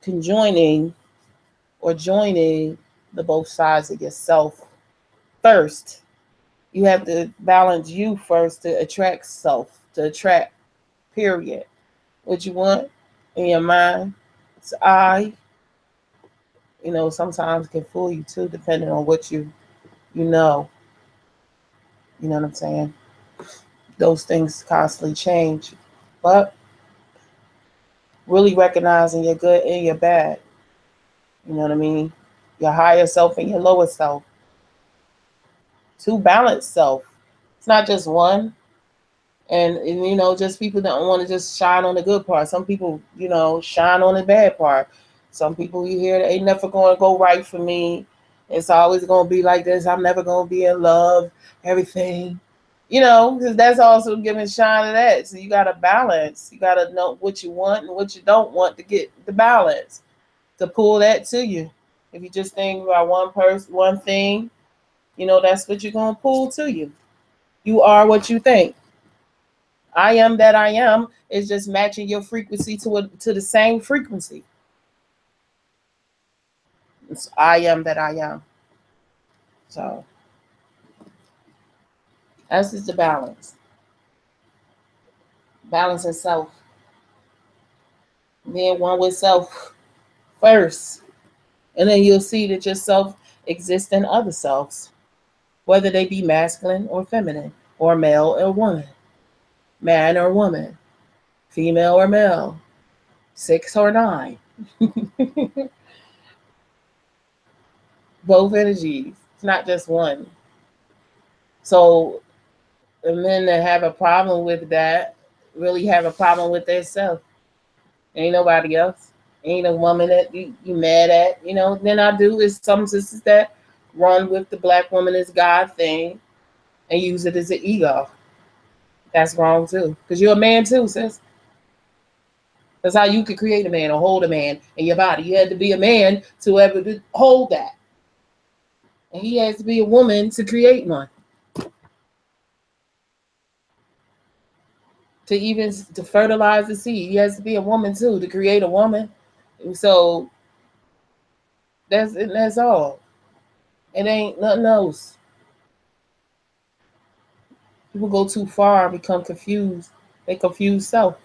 conjoining or joining the both sides of yourself first. You have to balance you first to attract self, to attract period. What you want in your mind. It's I. Sometimes can fool you too, depending on what you know. You know what I'm saying? Those things constantly change. But really recognizing your good and your bad. You know what I mean? Your higher self and your lower self. Two balanced self. It's not just one. And just people don't want to just shine on the good part. Some people, shine on the bad part. Some people you hear they never going to go right for me. It's always going to be like this. I'm never going to be in love. Everything. Because that's also giving shine to that. So you got to balance. You got to know what you want and what you don't want to get the balance, to pull that to you. If you just think about one person, one thing, that's what you're going to pull to you. You are what you think. I am that I am is just matching your frequency to the same frequency. It's I am that I am. So that's just the balance. Balance in self. Being one with self first. And then you'll see that yourself exists in other selves, whether they be masculine or feminine, or male or woman, man or woman, female or male, 6 or 9. Both energies. It's not just one. So the men that have a problem with that really have a problem with themselves. Ain't nobody else. Ain't a woman that you mad at. Then I do is some sisters that run with the black woman is God thing and use it as an ego. That's wrong too. Because you're a man too, sis. That's how you could create a man or hold a man in your body. You had to be a man to ever hold that. And he has to be a woman to create one. To fertilize the seed. He has to be a woman too to create a woman. And so that's all. It ain't nothing else. People go too far and become confused. They confuse self.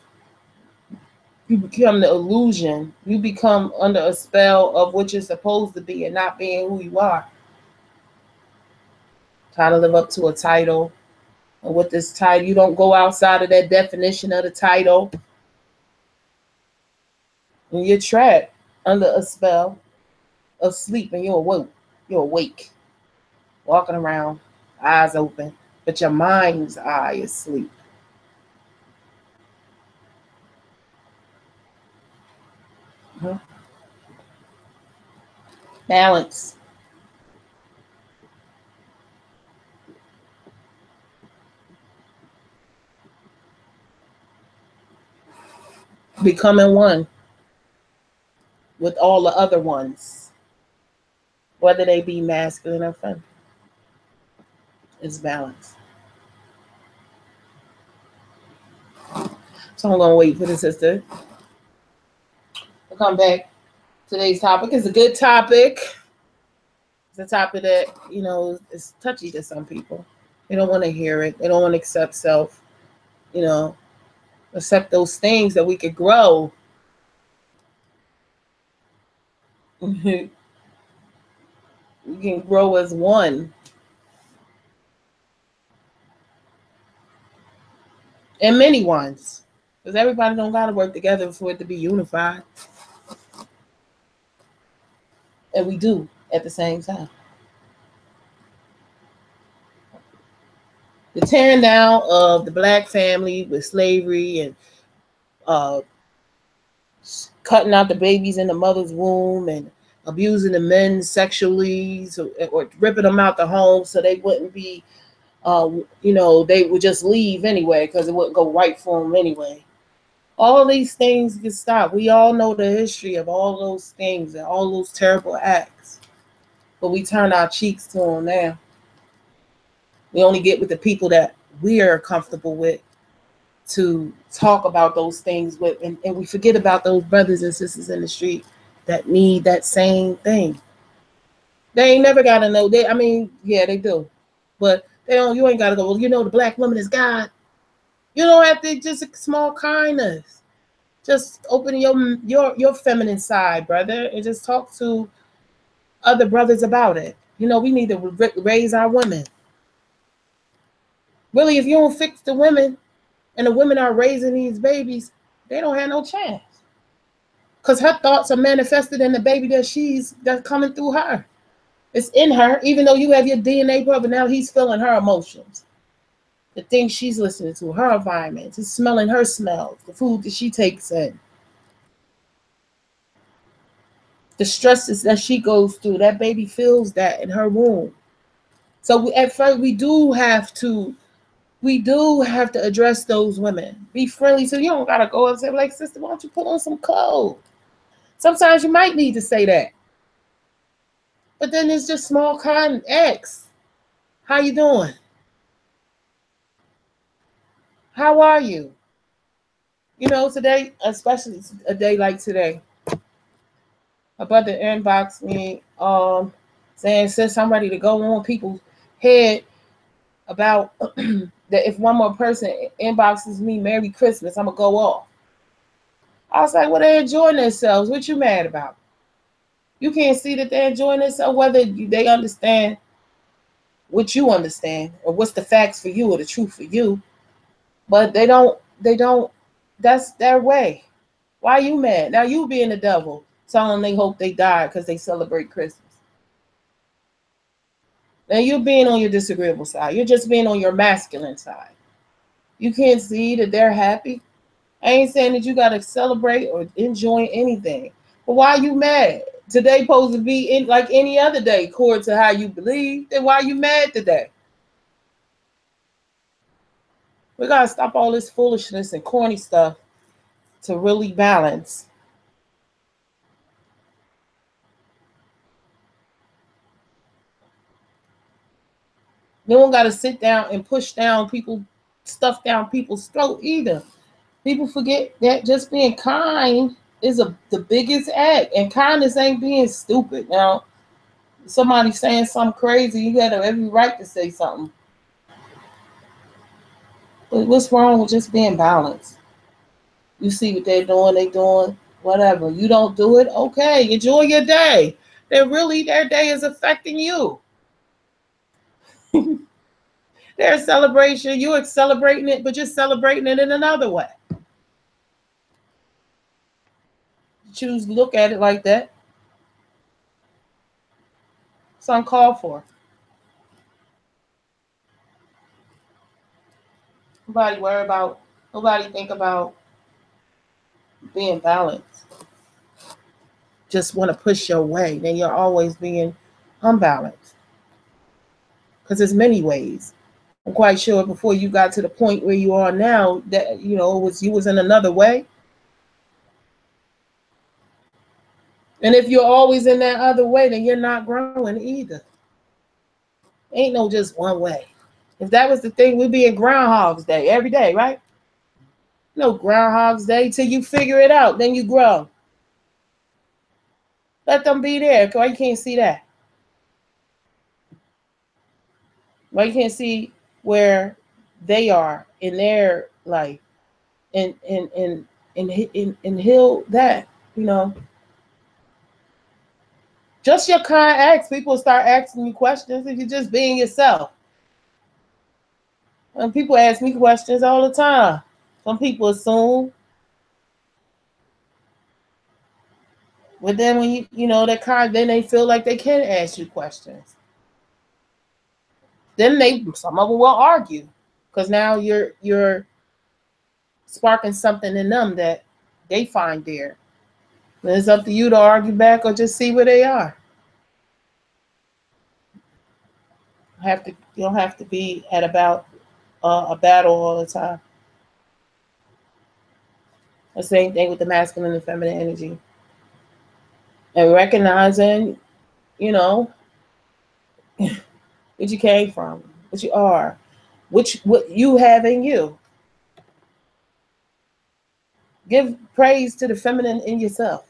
You become the illusion. You become under a spell of what you're supposed to be and not being who you are. Trying to live up to a title. And with this title, you don't go outside of that definition of the title. And you're trapped under a spell of sleep and you're awoke. You're awake. Walking around, eyes open. But your mind's eye is asleep. Balance. Becoming one with all the other ones, whether they be masculine or feminine. It's balance. So I'm going to wait for the sister to come back. Today's topic is a good topic. It's a topic that, is touchy to some people. They don't want to hear it. They don't want to accept self, accept those things that we could grow. We can grow as one. And many ones. Because everybody don't got to work together for it to be unified. And we do at the same time. The tearing down of the black family with slavery and cutting out the babies in the mother's womb and abusing the men sexually or ripping them out the home so they wouldn't be, they would just leave anyway because it wouldn't go right for them anyway. All of these things can stop. We all know the history of all those things and all those terrible acts. But we turn our cheeks to them now. We only get with the people that we are comfortable with to talk about those things with, and we forget about those brothers and sisters in the street that need that same thing. They ain't never got to know. Yeah, they do. But they don't. You ain't got to go, well, the black woman is God. You don't have to, just a small kindness. Just open your feminine side, brother, and just talk to other brothers about it. We need to raise our women. Really, if you don't fix the women, and the women are raising these babies, they don't have no chance. Because her thoughts are manifested in the baby that's coming through her. It's in her, even though you have your DNA brother, now he's feeling her emotions. The things she's listening to, her environment, he's smelling her smells, the food that she takes in. The stresses that she goes through, that baby feels that in her womb. So at first we do have to address those women. Be friendly. So you don't got to go and say, like, sister, why don't you put on some clothes? Sometimes you might need to say that. But then it's just small kind acts. How you doing? How are you? Today, especially a day like today, my brother inboxed me saying, sis, I'm ready to go on people's head about that if one more person inboxes me Merry Christmas, I'm going to go off. I was like, well, they're enjoying themselves. What you mad about? You can't see that they're enjoying themselves, whether they understand what you understand or what's the facts for you or the truth for you. But they don't, that's their way. Why are you mad? Now you being the devil, telling them they hope they die because they celebrate Christmas. Now you're being on your disagreeable side. You're just being on your masculine side. You can't see that they're happy. I ain't saying that you got to celebrate or enjoy anything. But why are you mad? Today supposed to be like any other day, according to how you believe. Then why are you mad today? We got to stop all this foolishness and corny stuff to really balance. You don't got to sit down and push down stuff down people's throat either. People forget that just being kind is the biggest act. And kindness ain't being stupid. Now, somebody saying something crazy, you got every right to say something. But what's wrong with just being balanced? You see what they're doing, whatever. You don't do it, okay. Enjoy your day. Their day is affecting you. Their celebration, you're celebrating it, but you're celebrating it in another way. Choose to look at it like that. It's uncalled for. Nobody think about being balanced. Just want to push your way, then you're always being unbalanced. Because there's many ways. I'm quite sure before you got to the point where you are now that you was in another way. And if you're always in that other way, then you're not growing either. Ain't no just one way. If that was the thing, we'd be in Groundhog's Day every day, right? No Groundhog's Day till you figure it out. Then you grow. Let them be there. Why you can't see that? Why you can't see where they are in their life and heal that, Just your kind acts. People start asking you questions if you're just being yourself. And people ask me questions all the time. Some people assume. But then when then they feel like they can ask you questions. Then some of them will argue. Because now you're sparking something in them that they find there. And it's up to you to argue back or just see where they are. You don't have to be at about a battle all the time. The same thing with the masculine and feminine energy. And recognizing, what you came from, what you are, what you have in you. Give praise to the feminine in yourself.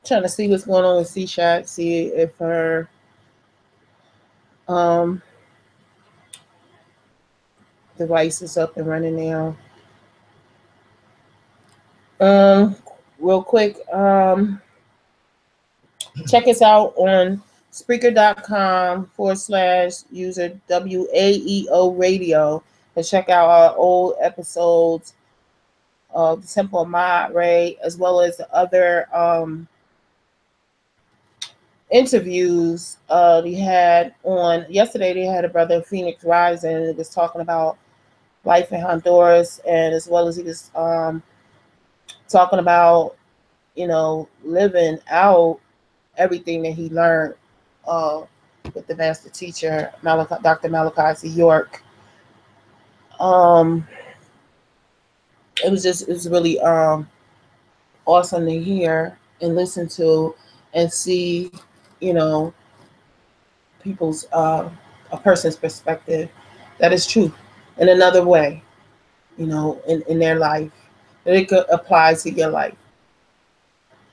Trying to see what's going on with C-Shot, see if her device is up and running now. Real quick, check us out on Spreaker.com/user WAEO radio and check out our old episodes of the Temple of Mod Ray, as well as the other interviews they had on yesterday. They had a brother Phoenix Rising that was talking about life in Honduras, and as well as he was talking about living out everything that he learned with the master teacher Dr. Malachi C. York. It was really awesome to hear and listen to and see people's a person's perspective that is true in another way, in their life, that it could apply to your life.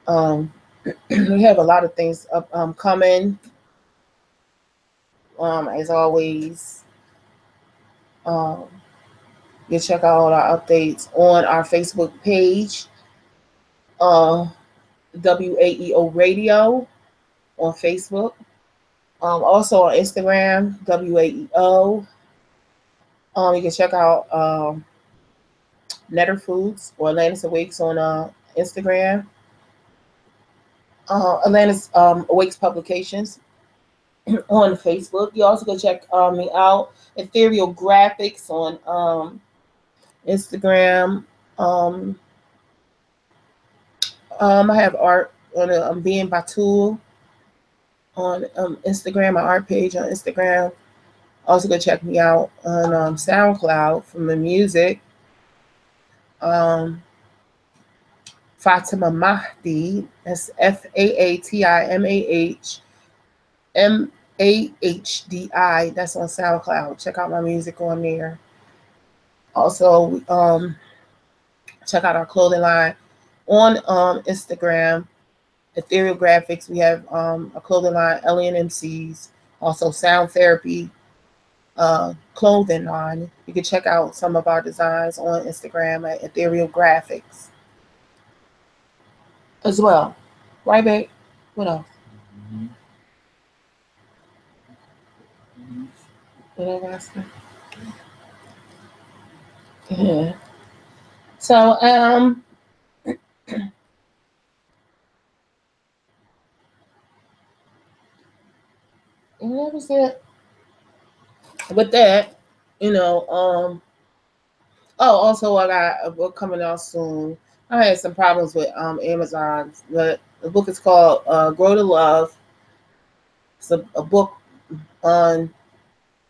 We have a lot of things coming. As always, you check out all our updates on our Facebook page, WAEO Radio on Facebook. Also on Instagram, WAEO. You can check out Netter Foods or Atlantis Awakes on Instagram. Atlantis Awakes Publications on Facebook. You also can check me out, Ethereal Graphics on Instagram. I have art on Being Batul on Instagram, my art page on Instagram. Also go check me out on SoundCloud for my music. Fatima Mahdi, that's FAATIMAH AHDI. That's on SoundCloud. Check out my music on there. Also, check out our clothing line on Instagram, Ethereal Graphics. We have a clothing line, Alien MCs. Also, Sound Therapy clothing line. You can check out some of our designs on Instagram at Ethereal Graphics as well. Right, babe? What else? What else? Yeah. So, and that was it. With that, oh, also I got a book coming out soon. I had some problems with Amazon, but the book is called Grow to Love. It's a book on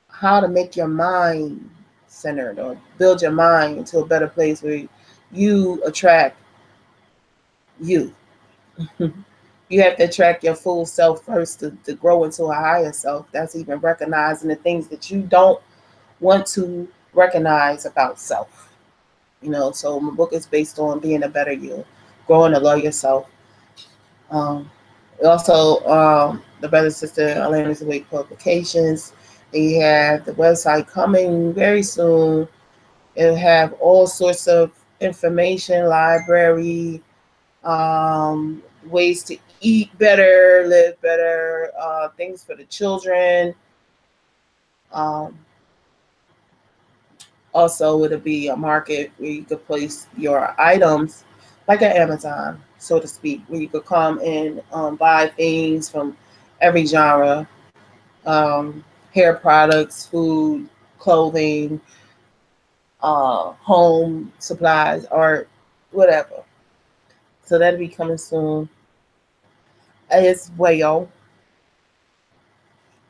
how to make your mind centered or build your mind into a better place where you attract you. You have to attract your full self first to grow into a higher self. That's even recognizing the things that you don't want to recognize about self. So my book is based on being a better you, growing to love yourself. Also, the brother and sister Atlantis Awake publications. They have the website coming very soon. It'll have all sorts of information, library, ways to eat better, live better, things for the children. Um, Also, it'll be a market where you could place your items, like an Amazon, so to speak, where you could come and buy things from every genre, hair products, food, clothing, home supplies, art, whatever. So that'll be coming soon as well.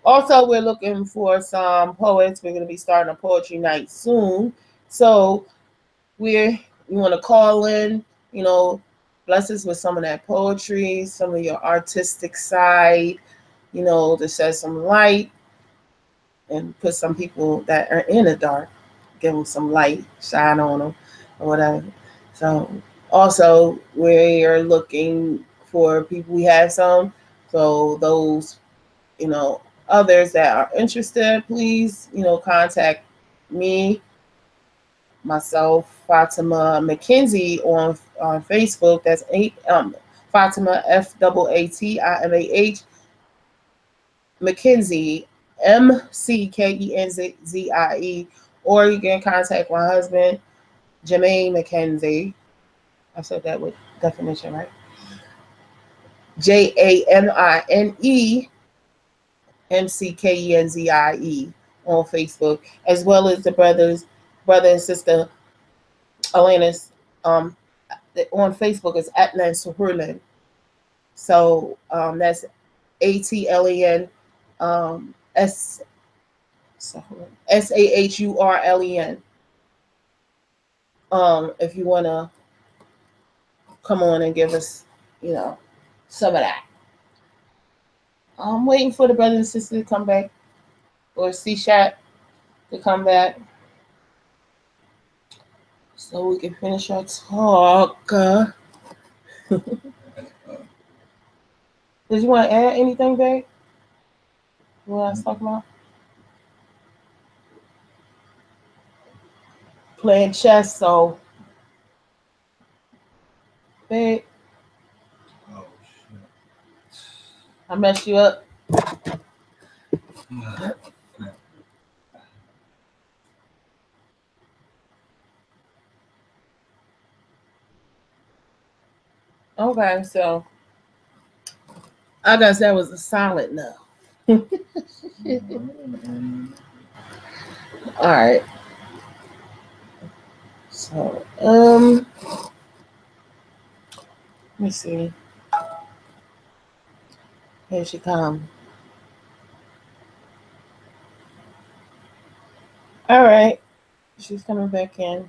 Also, we're looking for some poets. We're going to be starting a poetry night soon. So we want to call in, bless us with some of that poetry, some of your artistic side, to shed some light and put some people that are in the dark, give them some light, shine on them, or whatever. So also we are looking for people. We have some, so those, others that are interested, please, contact me, myself, Fatima McKenzie on Facebook. That's Fatima FAATIMAH McKenzie McKenzie, or you can contact my husband Jermaine McKenzie. I said that with definition, right? JAMINE MCKENZIE on Facebook, as well as the brother and sister Alanis on Facebook is Atlan Suhurlan. So that's ATLEN SAHURLEN. If you want to come on and give us, some of that. I'm waiting for the brother and sister to come back, or C-Shot to come back, so we can finish our talk. Did you want to add anything, babe? What I was talking about? Playing chess, so babe, I messed you up. Okay, so I guess that was a solid no. All right. So, let me see. Here she comes. All right. She's coming back in.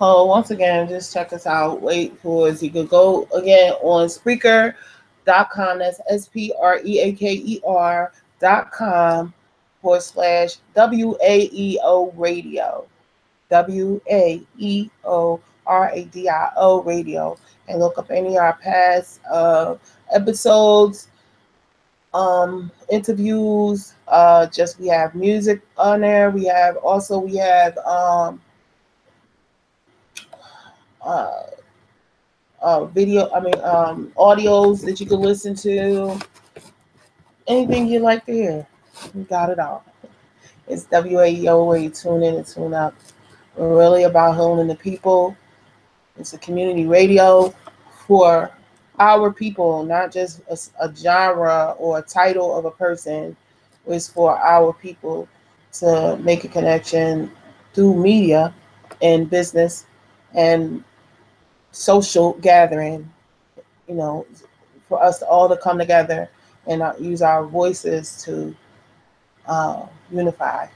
So once again, just check us out. Wait for us. You could go again on Spreaker.com. That's Spreaker.com /WAEO radio. WAEO radio. And look up any of our past episodes, interviews. Just we have music on there. We have uh, video. I mean, audios that you can listen to. Anything you like to hear, we got it all. It's WAEO where you tune in and tune up. We're really about healing the people. It's a community radio for our people, not just a genre or a title of a person. It's for our people to make a connection through media and business and social gathering, you know, for us all to come together and use our voices to unify,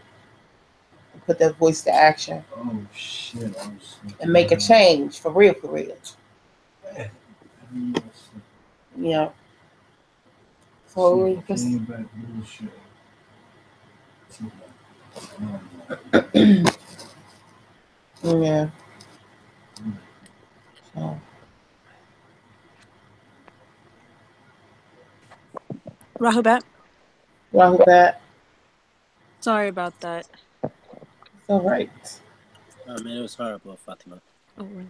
and put that voice to action. Oh shit! And make a change for real, for real. Yeah. So we just. Yeah. So. Rahubat. Rahubat. Sorry about that. It's all right. Oh man, it was horrible, Fatima. Oh, we're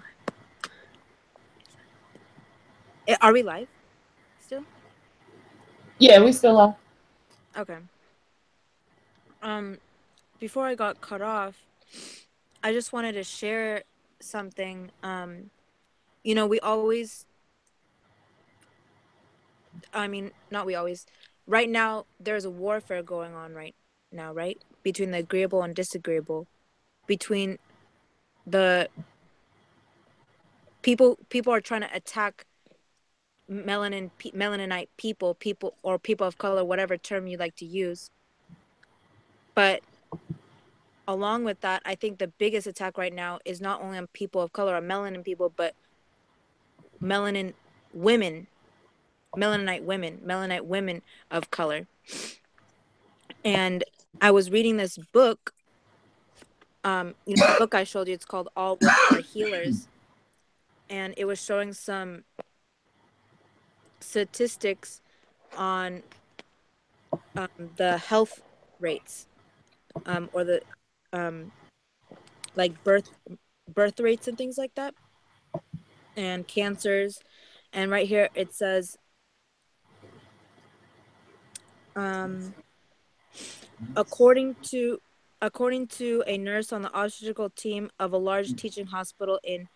live. Are we live still? Yeah, we still are. Okay. Before I got cut off, I just wanted to share something. We always, I mean, not we always. Right now, there's a warfare going on right now, right? Between the agreeable and disagreeable, between the people are trying to attack melanite people or people of color, whatever term you like to use. But along with that, I think the biggest attack right now is not only on people of color or melanin people, but melanin women, melanite women of color. And I was reading this book, the book I showed you, it's called All Women Are Healers. And it was showing some statistics on the health rates, or the like birth rates and things like that, and cancers. And right here it says, according to a nurse on the obstetrical team of a large teaching hospital in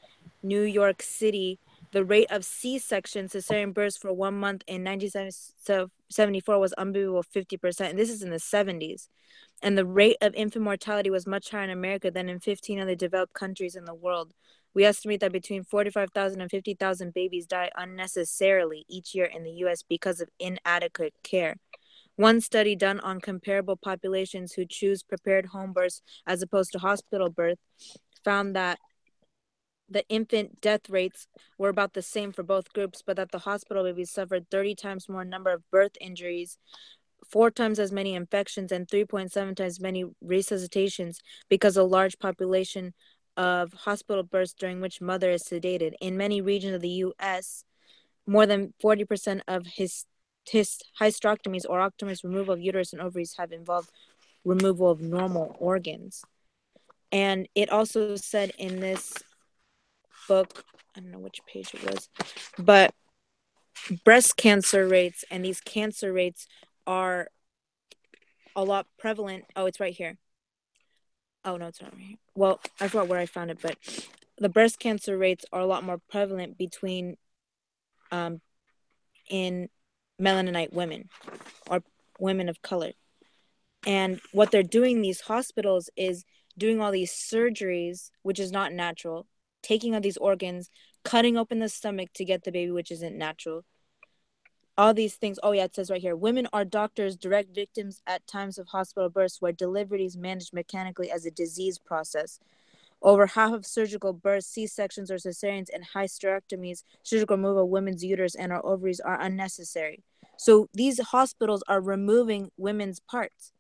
New York City, the rate of C-section cesarean births for 1 month in 1974 was unbelievable 50%. And this is in the 70s. And the rate of infant mortality was much higher in America than in 15 other developed countries in the world. We estimate that between 45,000 and 50,000 babies die unnecessarily each year in the U.S. because of inadequate care. One study done on comparable populations who choose prepared home births as opposed to hospital birth found that the infant death rates were about the same for both groups, but that the hospital babies suffered 30 times more number of birth injuries, 4 times as many infections, and 3.7 times many resuscitations because of a large population of hospital births during which mother is sedated. In many regions of the U.S., more than 40% of hysterectomies or octomies, removal of uterus and ovaries, have involved removal of normal organs. And it also said in this book, I don't know which page it was, but breast cancer rates and these cancer rates are a lot prevalent. Oh, it's right here. Oh, no, it's not right here. Well, I forgot where I found it, but the breast cancer rates are a lot more prevalent in melanite women or women of color. And what they're doing, these hospitals, is doing all these surgeries, which is not natural, taking out these organs, cutting open the stomach to get the baby, which isn't natural. All these things. Oh, yeah, it says right here, women are doctors' direct victims at times of hospital births where delivery is managed mechanically as a disease process. Over half of surgical births, C-sections or cesareans, and hysterectomies, surgical removal of women's uterus and or ovaries, are unnecessary. So these hospitals are removing women's parts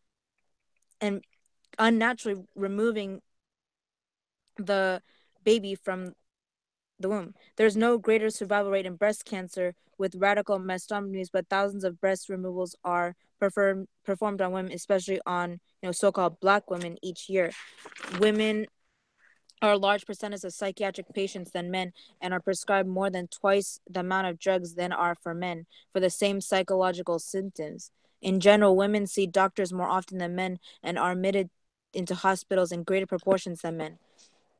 and unnaturally removing the baby from the womb. There's no greater survival rate in breast cancer with radical mastectomies, but thousands of breast removals are performed on women, especially on so-called Black women each year. Women are a large percentage of psychiatric patients than men and are prescribed more than twice the amount of drugs than are for men for the same psychological symptoms. In general, women see doctors more often than men and are admitted into hospitals in greater proportions than men.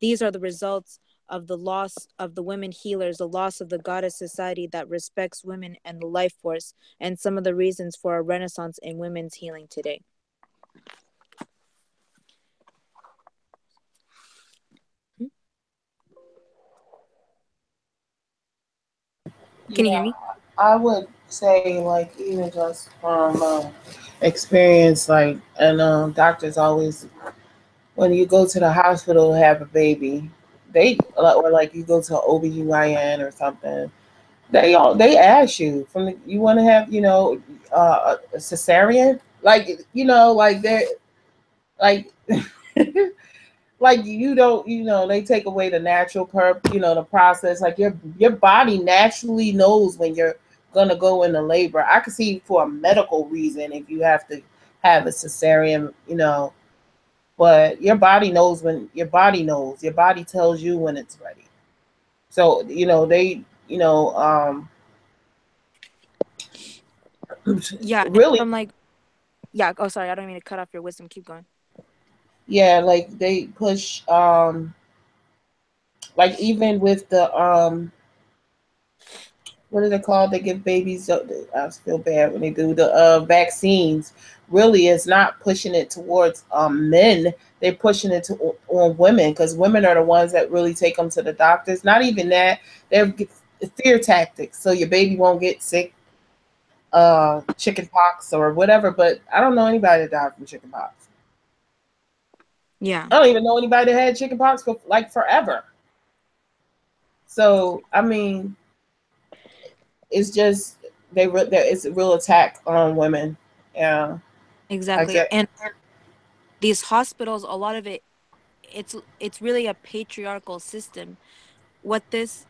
These are the results of the loss of the women healers, the loss of the goddess society that respects women and the life force, and some of the reasons for a renaissance in women's healing today. Can you hear me? I would say, like, even just from experience, like, and doctors always, when you go to the hospital to have a baby, they, or like you go to an OBGYN or something, they ask you from you want to have, a cesarean, like, like they're like like you don't, they take away the natural the process. Like your body naturally knows when you're gonna go into labor. I could see for a medical reason if you have to have a cesarean, but your body knows when your body knows. Your body tells you when it's ready. So they Yeah, really, from like, yeah. Oh, sorry, I don't mean to cut off your wisdom. Keep going. yeah, like they push like even with the what are they called? They give babies. I feel bad when they do the vaccines. Really, it's not pushing it towards men. They're pushing it on women because women are the ones that really take them to the doctors. Not even that. They're fear tactics, so your baby won't get sick, chicken pox or whatever. But I don't know anybody that died from chicken pox. Yeah, I don't even know anybody that had chicken pox for like forever. So I mean, it's just there is a real attack on women. Yeah, I exactly. get. And these hospitals, a lot of it, it's really a patriarchal system. What this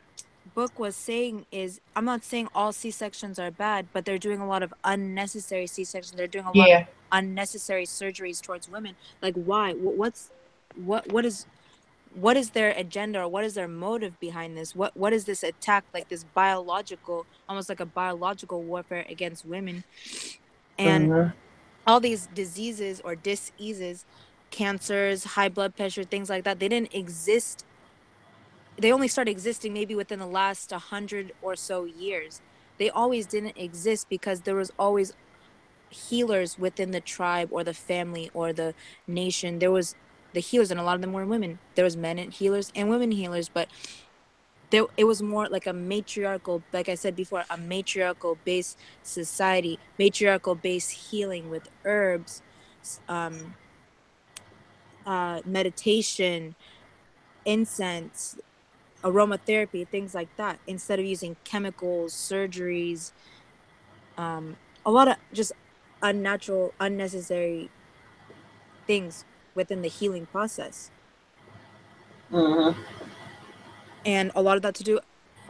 book was saying is, I'm not saying all C-sections are bad, but they're doing a lot of unnecessary C-sections. They're doing a lot of Yeah. unnecessary surgeries towards women. Like, why? What is their agenda, or what is their motive behind this? What is this attack, like this biological, almost like a biological warfare against women? And Mm-hmm. all these diseases or diseases, cancers, high blood pressure, things like that, they didn't exist. They only started existing maybe within the last 100 or so years. They always didn't exist because there was always healers within the tribe or the family or the nation. There was the healers, and a lot of them were women. There was men healers and women healers, but it was more like a matriarchal, like I said before, a matriarchal based society, matriarchal based healing with herbs, um, meditation, incense, aromatherapy, things like that, instead of using chemicals, surgeries, a lot of just unnatural, unnecessary things within the healing process. Mm-hmm. And a lot of that to do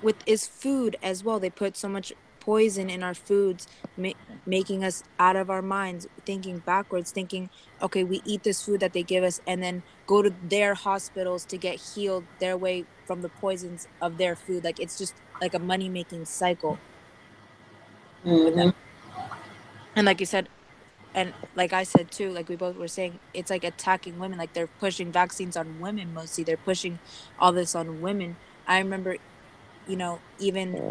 with is food as well. They put so much poison in our foods, making us out of our minds, thinking backwards, thinking, okay, we eat this food that they give us and then go to their hospitals to get healed their way from the poisons of their food. Like, it's just like a money making cycle with Mm-hmm. them. And like you said, and like I said too, like we both were saying, it's like attacking women. Like, they're pushing vaccines on women mostly. They're pushing all this on women. I remember, even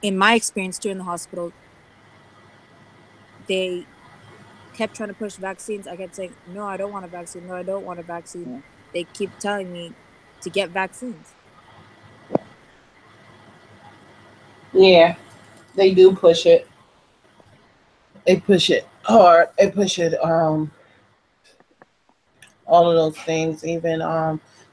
in my experience too in the hospital, they kept trying to push vaccines. I kept saying, no, I don't want a vaccine. No, I don't want a vaccine. They keep telling me to get vaccines. Yeah, they do push it. They push it hard. They push it all of those things. Even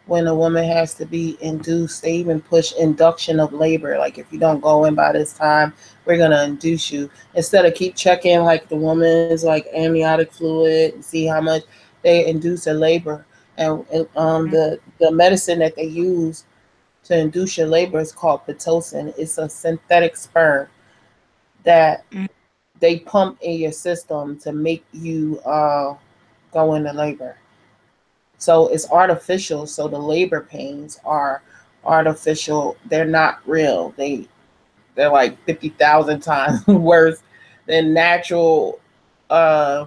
when a woman has to be induced, they even push induction of labor. Like if you don't go in by this time, we're gonna induce you. Instead of keep checking like the woman's like amniotic fluid and see how much they induce a labor. And the medicine that they use to induce your labor is called pitocin. It's a synthetic sperm that Mm. they pump in your system to make you go into labor. So it's artificial. So the labor pains are artificial. They're not real. They're like 50,000 times worse than uh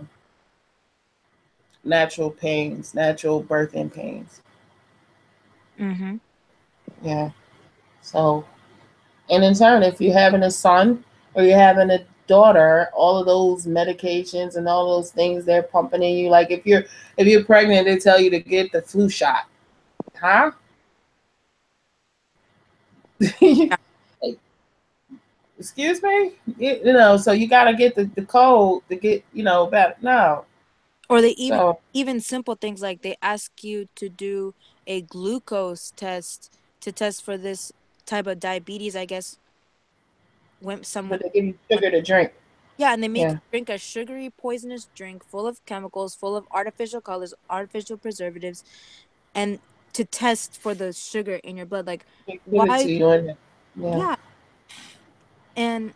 natural pains, natural birthing pains. Mm-hmm. Yeah. So, and in turn, if you're having a son or you're having a daughter, all of those medications and all those things they're pumping in you. Like if you're pregnant, they tell you to get the flu shot. Huh? Yeah. Excuse me? So you got to get the code to get, back. No. Or they So, even simple things like they ask you to do a glucose test to test for this type of diabetes, I guess, when someone. but they give you sugar to drink. Yeah, and they make you Yeah. drink a sugary, poisonous drink full of chemicals, full of artificial colors, artificial preservatives, and to test for the sugar in your blood. Like, They give it why? to you. And, yeah. Yeah. And,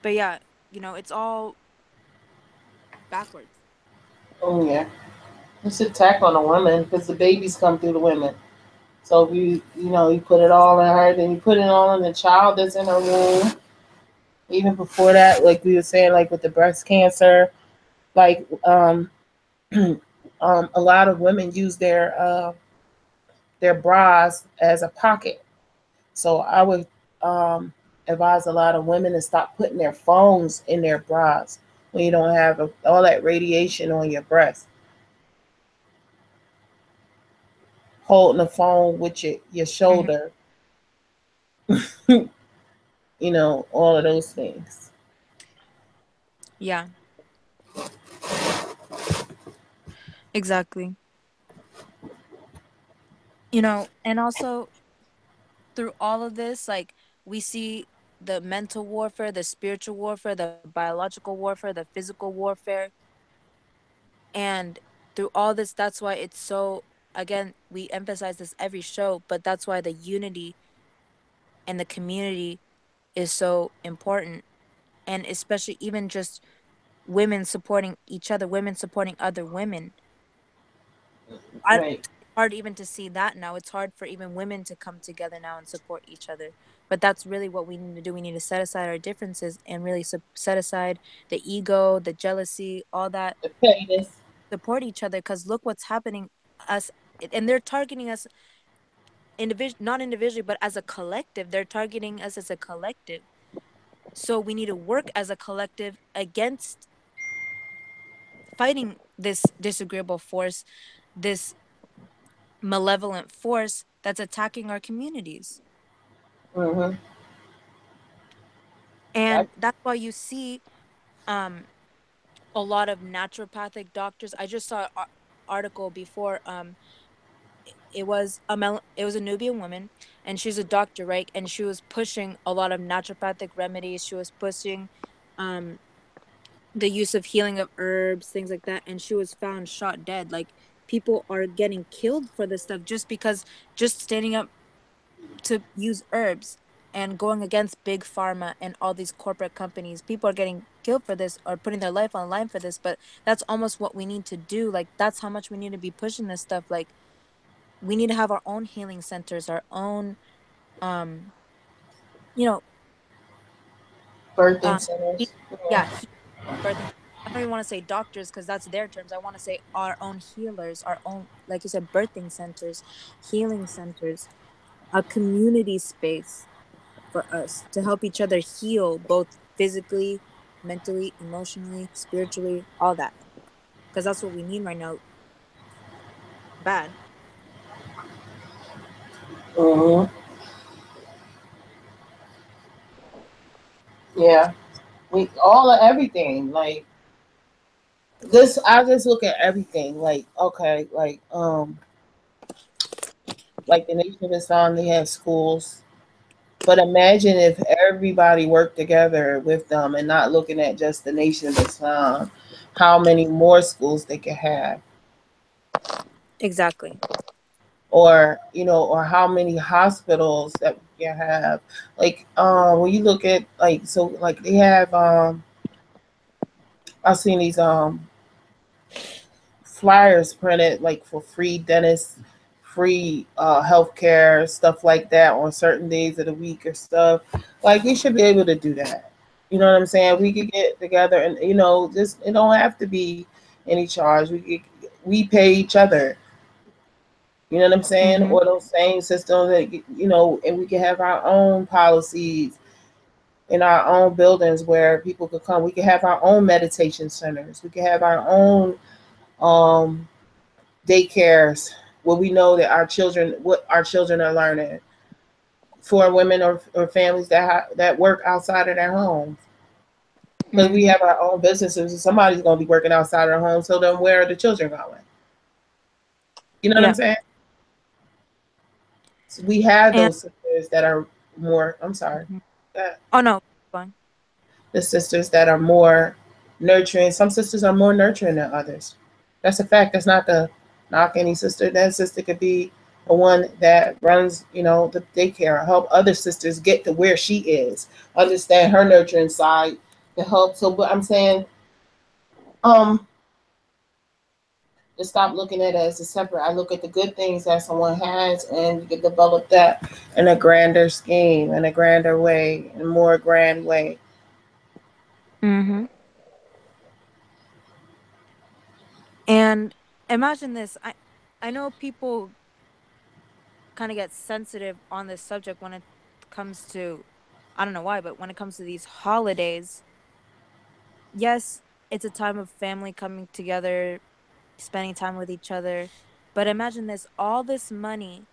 but yeah, it's all backwards. Oh, yeah. It's an attack on the women because the babies come through the women. So if you put it all in her, then you put it all in the child that's in her womb. Even before that, like we were saying, like with the breast cancer, like a lot of women use their bras as a pocket. So I would advise a lot of women to stop putting their phones in their bras when you don't have all that radiation on your breast. Holding the phone with your Hmm. shoulder, all of those things. Yeah, exactly. And also through all of this, like we see the mental warfare, the spiritual warfare, the biological warfare, the physical warfare. And through all this, that's why it's so, again, we emphasize this every show, but that's why the unity and the community is so important. And especially even just women supporting each other, women supporting other women. Right. It's hard even to see that now. It's hard for even women to come together now and support each other. But that's really what we need to do. We need to set aside our differences and really set aside the ego, the jealousy, all that, The pettiness. support each other. Because look what's happening us, and they're targeting us not individually, but as a collective. They're targeting us as a collective. So we need to work as a collective against fighting this disagreeable force, this malevolent force that's attacking our communities. Mm-hmm. And that's why you see um a lot of naturopathic doctors. I just saw an article before. It was a Nubian woman, and she's a doctor, right? And she was pushing a lot of naturopathic remedies. She was pushing um the use of healing of herbs, things like that, and she was found shot dead. Like, people are getting killed for this stuff just because, just standing up to use herbs and going against big pharma and all these corporate companies. People are getting killed for this or putting their life on line for this, but that's almost what we need to do. Like, that's how much we need to be pushing this stuff. Like, we need to have our own healing centers, our own um you know Birthing um centers. yeah, Yeah. birthing. I don't even want to say doctors because that's their terms. I want to say our own healers, our own, like you said, birthing centers, healing centers, a community space for us to help each other heal, both physically, mentally, emotionally, spiritually, all that. Because that's what we need right now. Bad. Mm-hmm. Yeah, we all of everything. Like this, I just look at everything. Like okay, like the Nation of Islam, they have schools. But imagine if everybody worked together with them and not looking at just the Nation of Islam, how many more schools they could have, Exactly. or or how many hospitals that we can have. Like when you look at like they have I've seen these flyers printed like for free dentists, free healthcare, stuff like that on certain days of the week or stuff. Like we should be able to do that. You know what I'm saying? We could get together and just it don't have to be any charge. We pay each other. You know what I'm saying? Mm-hmm. Or those same systems that and we can have our own policies in our own buildings where people could come. We can have our own meditation centers. We can have our own um daycares where we know that what our children are learning, for women or families that work outside of their homes, because we Mm-hmm. have our own businesses and somebody's going to be working outside of their home, so then where are the children going? You know what I'm Yeah. saying? So we have And those sisters that are more, I'm sorry, mhm. uh, Oh no, fine. the sisters that are more nurturing. Some sisters are more nurturing than others. That's a fact. That's not to knock any sister. That sister could be the one that runs, the daycare, help other sisters get to where she is, understand her nurturing side to help. So, but I'm saying, um, to stop looking at it as a separate. I look at the good things that someone has, and you can develop that in a grander scheme, in a grander way, in a more grand way. Mm-hmm. And imagine this. I know people kind of get sensitive on this subject when it comes to, I don't know why, but when it comes to these holidays, yes, it's a time of family coming together, spending time with each other. But imagine this, all this money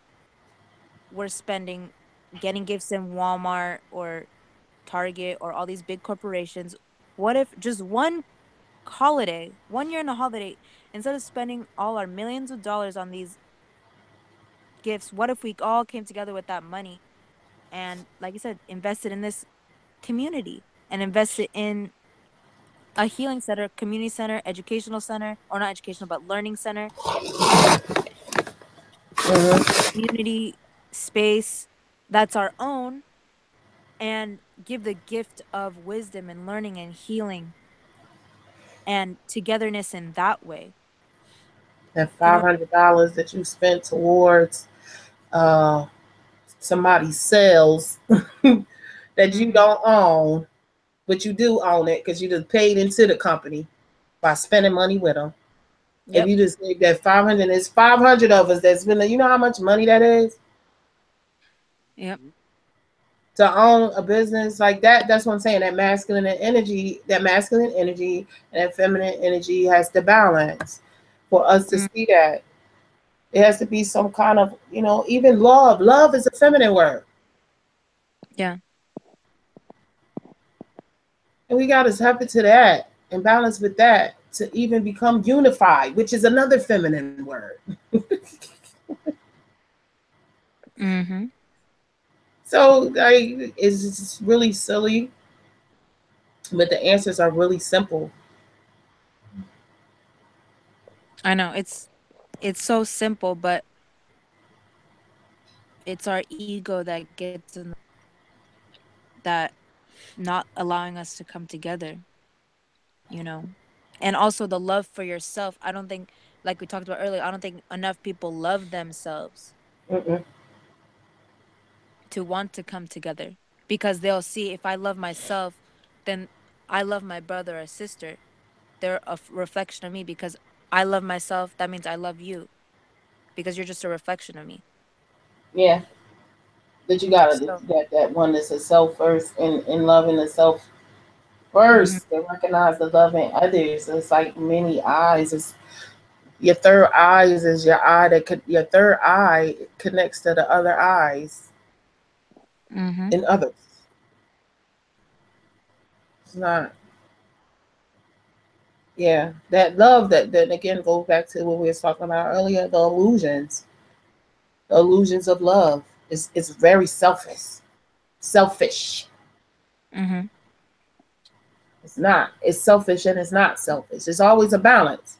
we're spending getting gifts in Walmart or Target or all these big corporations. What if just one holiday, 1 year in a holiday, instead of spending all our millions of dollars on these gifts, what if we all came together with that money and, like you said, invested in this community and invested in a healing center, community center, educational center, or not educational, but learning center, Hmm. community space that's our own, and give the gift of wisdom and learning and healing and togetherness in that way. That You five know, hundred dollars that you spent towards uh, somebody's sales that you mm-hmm. don't own, but you do own it because you just paid into the company by spending money with them. If Yep. you just gave that 500, it's 500 of us that's been, you know how much money that is Yep. to own a business like that. That's what I'm saying. That masculine energy and that feminine energy has to balance for us to Mm, see that. It has to be some kind of, even love. Love is a feminine word. yeah. And we got to tap into that and balance with that to even become unified, which is another feminine word. Mm-hmm. So like, it's really silly, but the answers are really simple. I know it's so simple, but it's our ego that gets in that not allowing us to come together, you know. And also the love for yourself. I don't think, like we talked about earlier, I don't think enough people love themselves Mm-mm. to want to come together because they'll see if I love myself, then I love my brother or sister. They're a reflection of me because I love myself. That means I love you because you're just a reflection of me. Yeah, but you gotta So, that one that's a self first and loving the self mm-hmm, first to recognize the love in others. It's like many eyes. It's your third eyes is your eye your third eye connects to the other eyes mm-hmm, in others. It's not. Yeah, that love that then again goes back to what we were talking about earlier. The illusions of love is very selfish. Selfish. Mm-hmm. It's not. It's selfish and it's not selfish. It's always a balance.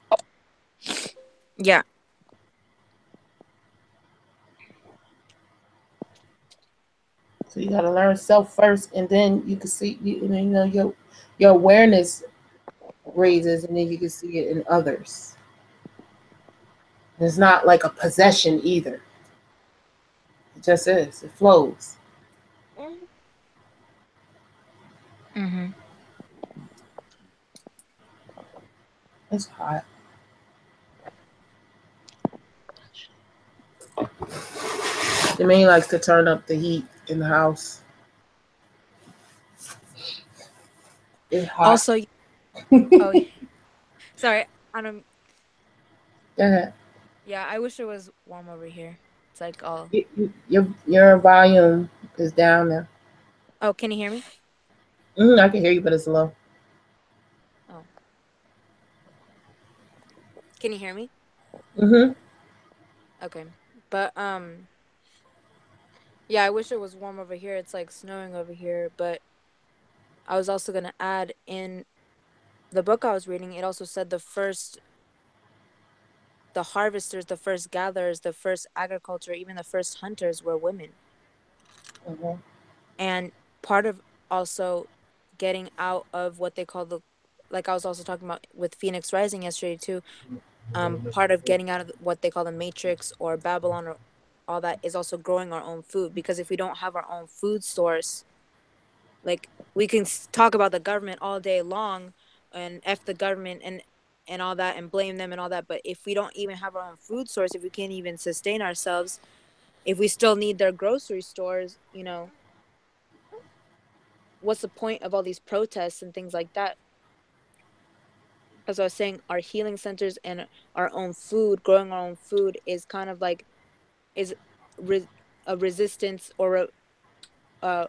Yeah. So you got to learn self first, and then you can see your awareness raises, and then you can see it in others. And it's not like a possession either. It just is. It flows. Mm-hmm. It's hot. The man likes to turn up the heat in the house. It's hot. Also, oh, sorry. I don't. Go ahead. Yeah, I wish it was warm over here. It's like all. Your volume is down there. Oh, can you hear me? I can hear you, but it's low. Oh, can you hear me? Mm-hmm. Okay, but yeah, I wish it was warm over here. It's like snowing over here. But I was also gonna add in the book I was reading. It also said the harvesters, the first gatherers, the first agriculture, even the first hunters were women. Mm-hmm. And part of also getting out of what they call like I was also talking about with Phoenix Rising yesterday too, part of getting out of what they call the matrix or Babylon or all that is also growing our own food, because if we don't have our own food source, like we can talk about the government all day long and f the government and all that and blame them and all that, but if we don't even have our own food source, if we can't even sustain ourselves, if we still need their grocery stores, what's the point of all these protests and things like that? As I was saying, our healing centers and our own food, growing our own food is kind of like is re- a resistance or a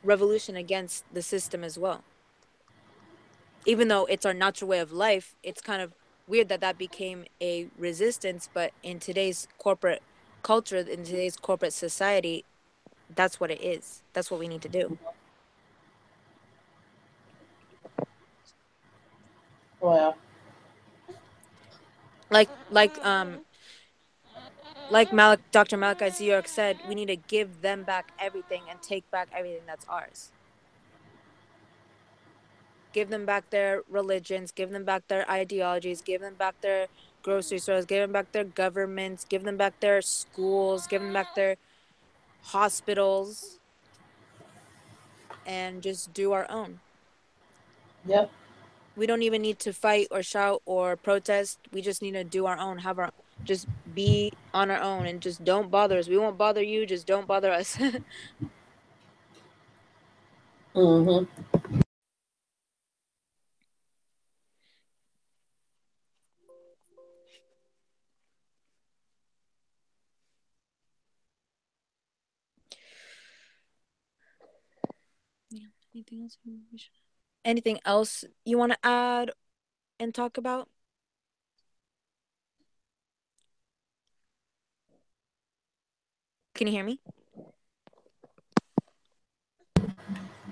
revolution against the system as well. Even though it's our natural way of life, it's kind of weird that that became a resistance. But in today's corporate culture, in today's corporate society, that's what it is. That's what we need to do. Well, Like like um like Dr. Malachi York said, we need to give them back everything and take back everything that's ours. Give them back their religions, give them back their ideologies, give them back their grocery stores, give them back their governments, give them back their schools, give them back their hospitals, and just do our own. yep. We don't even need to fight or shout or protest. We just need to do our own, just be on our own and just don't bother us. We won't bother you, just don't bother us. Mm-hmm. Yeah. Anything else you want to add and talk about? Can you hear me?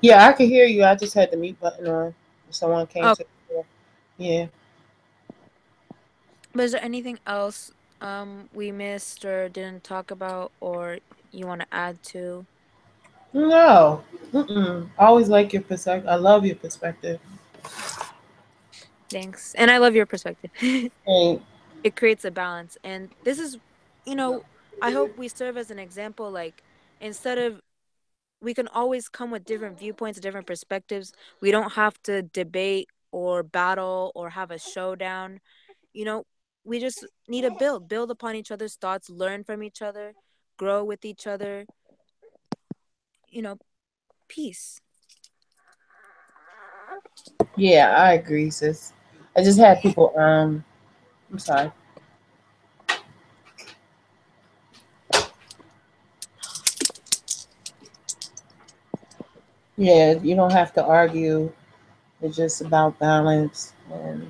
Yeah, I can hear you. I just had the mute button on. Someone came Oh, to the door. Yeah. but is there anything else we missed or didn't talk about or you want to add to? No. Mm-mm. I always like your perspective. I love your perspective. Thanks. And I love your perspective. And It creates a balance. And this is, you know, I hope we serve as an example. Like, instead of, we can always come with different viewpoints, different perspectives. We don't have to debate or battle or have a showdown. You know, we just need to build upon each other's thoughts, learn from each other, grow with each other, you know, peace. yeah, I agree, sis. I just had people. I'm sorry. Yeah, you don't have to argue. It's just about balance, and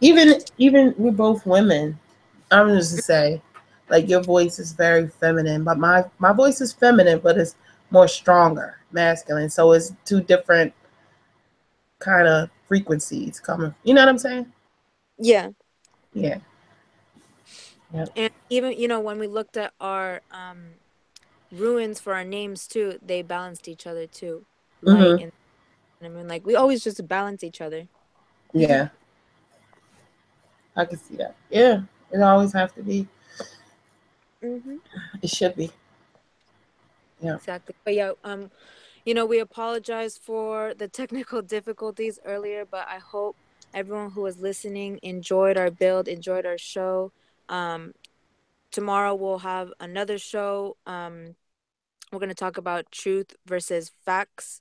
even we're both women. I'm just to say, like your voice is very feminine, but my voice is feminine, but it's more stronger, masculine. So it's two different kind of frequencies coming. You know what I'm saying? Yeah. Yeah. Yep. And even, when we looked at our ruins for our names too, they balanced each other too. Light Mhm. and I mean, like, we always just balance each other. Yeah. I can see that. Yeah. It always have to be. Mm-hmm. It should be. Yeah. Exactly. But yeah, we apologize for the technical difficulties earlier, but I hope everyone who was listening enjoyed our build, enjoyed our show. Um, Tomorrow we'll have another show. We're going to talk about truth versus facts.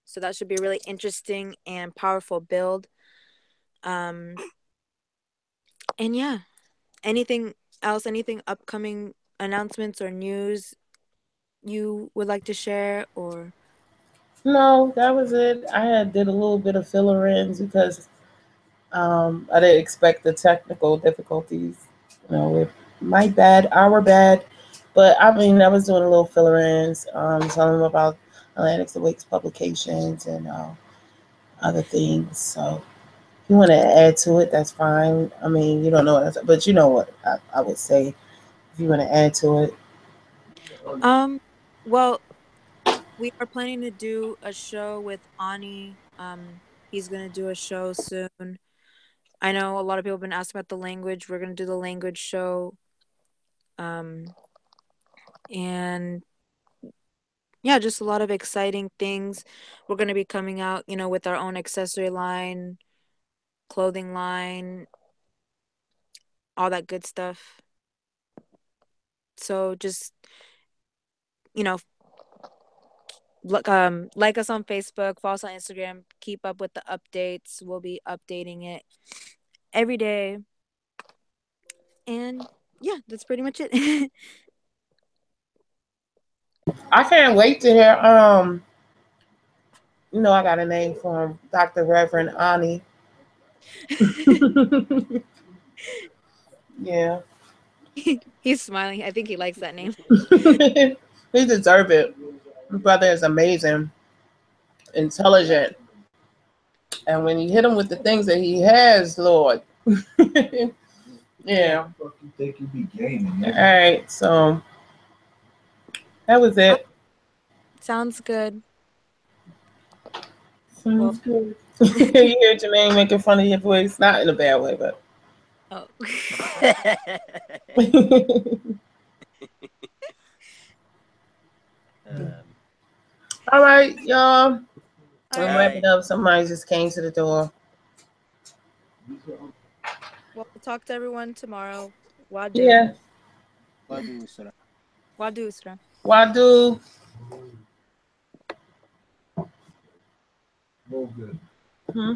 So that should be a really interesting and powerful build. Um, and yeah, anything else, anything upcoming announcements or news you would like to share, or No, that was it. I had did a little bit of filler ins because I didn't expect the technical difficulties. With my bad, our bad. But I mean, I was doing a little filler ins, telling them about Atlantic Awakes publications and other things. So if you want to add to it, that's fine. I mean, you don't know what, but you know what I would say if you want to add to it. well, we are planning to do a show with Ani. He's gonna do a show soon. I know a lot of people have been asking about the language. We're gonna do the language show. And yeah, just a lot of exciting things. We're gonna be coming out, with our own accessory line, clothing line, all that good stuff. So just, you know, like us on Facebook, follow us on Instagram, keep up with the updates. We'll be updating it every day. And yeah, that's pretty much it. I can't wait to hear. I got a name for him, Dr. Reverend Ani. Yeah. He's smiling. I think he likes that name. He deserves it. My brother is amazing, intelligent, and when you hit him with the things that he has, Lord. Yeah. What you think you be gaining? All right, so that was it. Sounds good. Well, Sounds good. You hear Jermaine making fun of your voice, not in a bad way, but. oh. All right, y'all. All I'm right. wrapping up. Somebody just came to the door. Well, we'll talk to everyone tomorrow. Wadu. Yeah. Wadu, Sura. Wadu, Usra. Wadu. Hmm?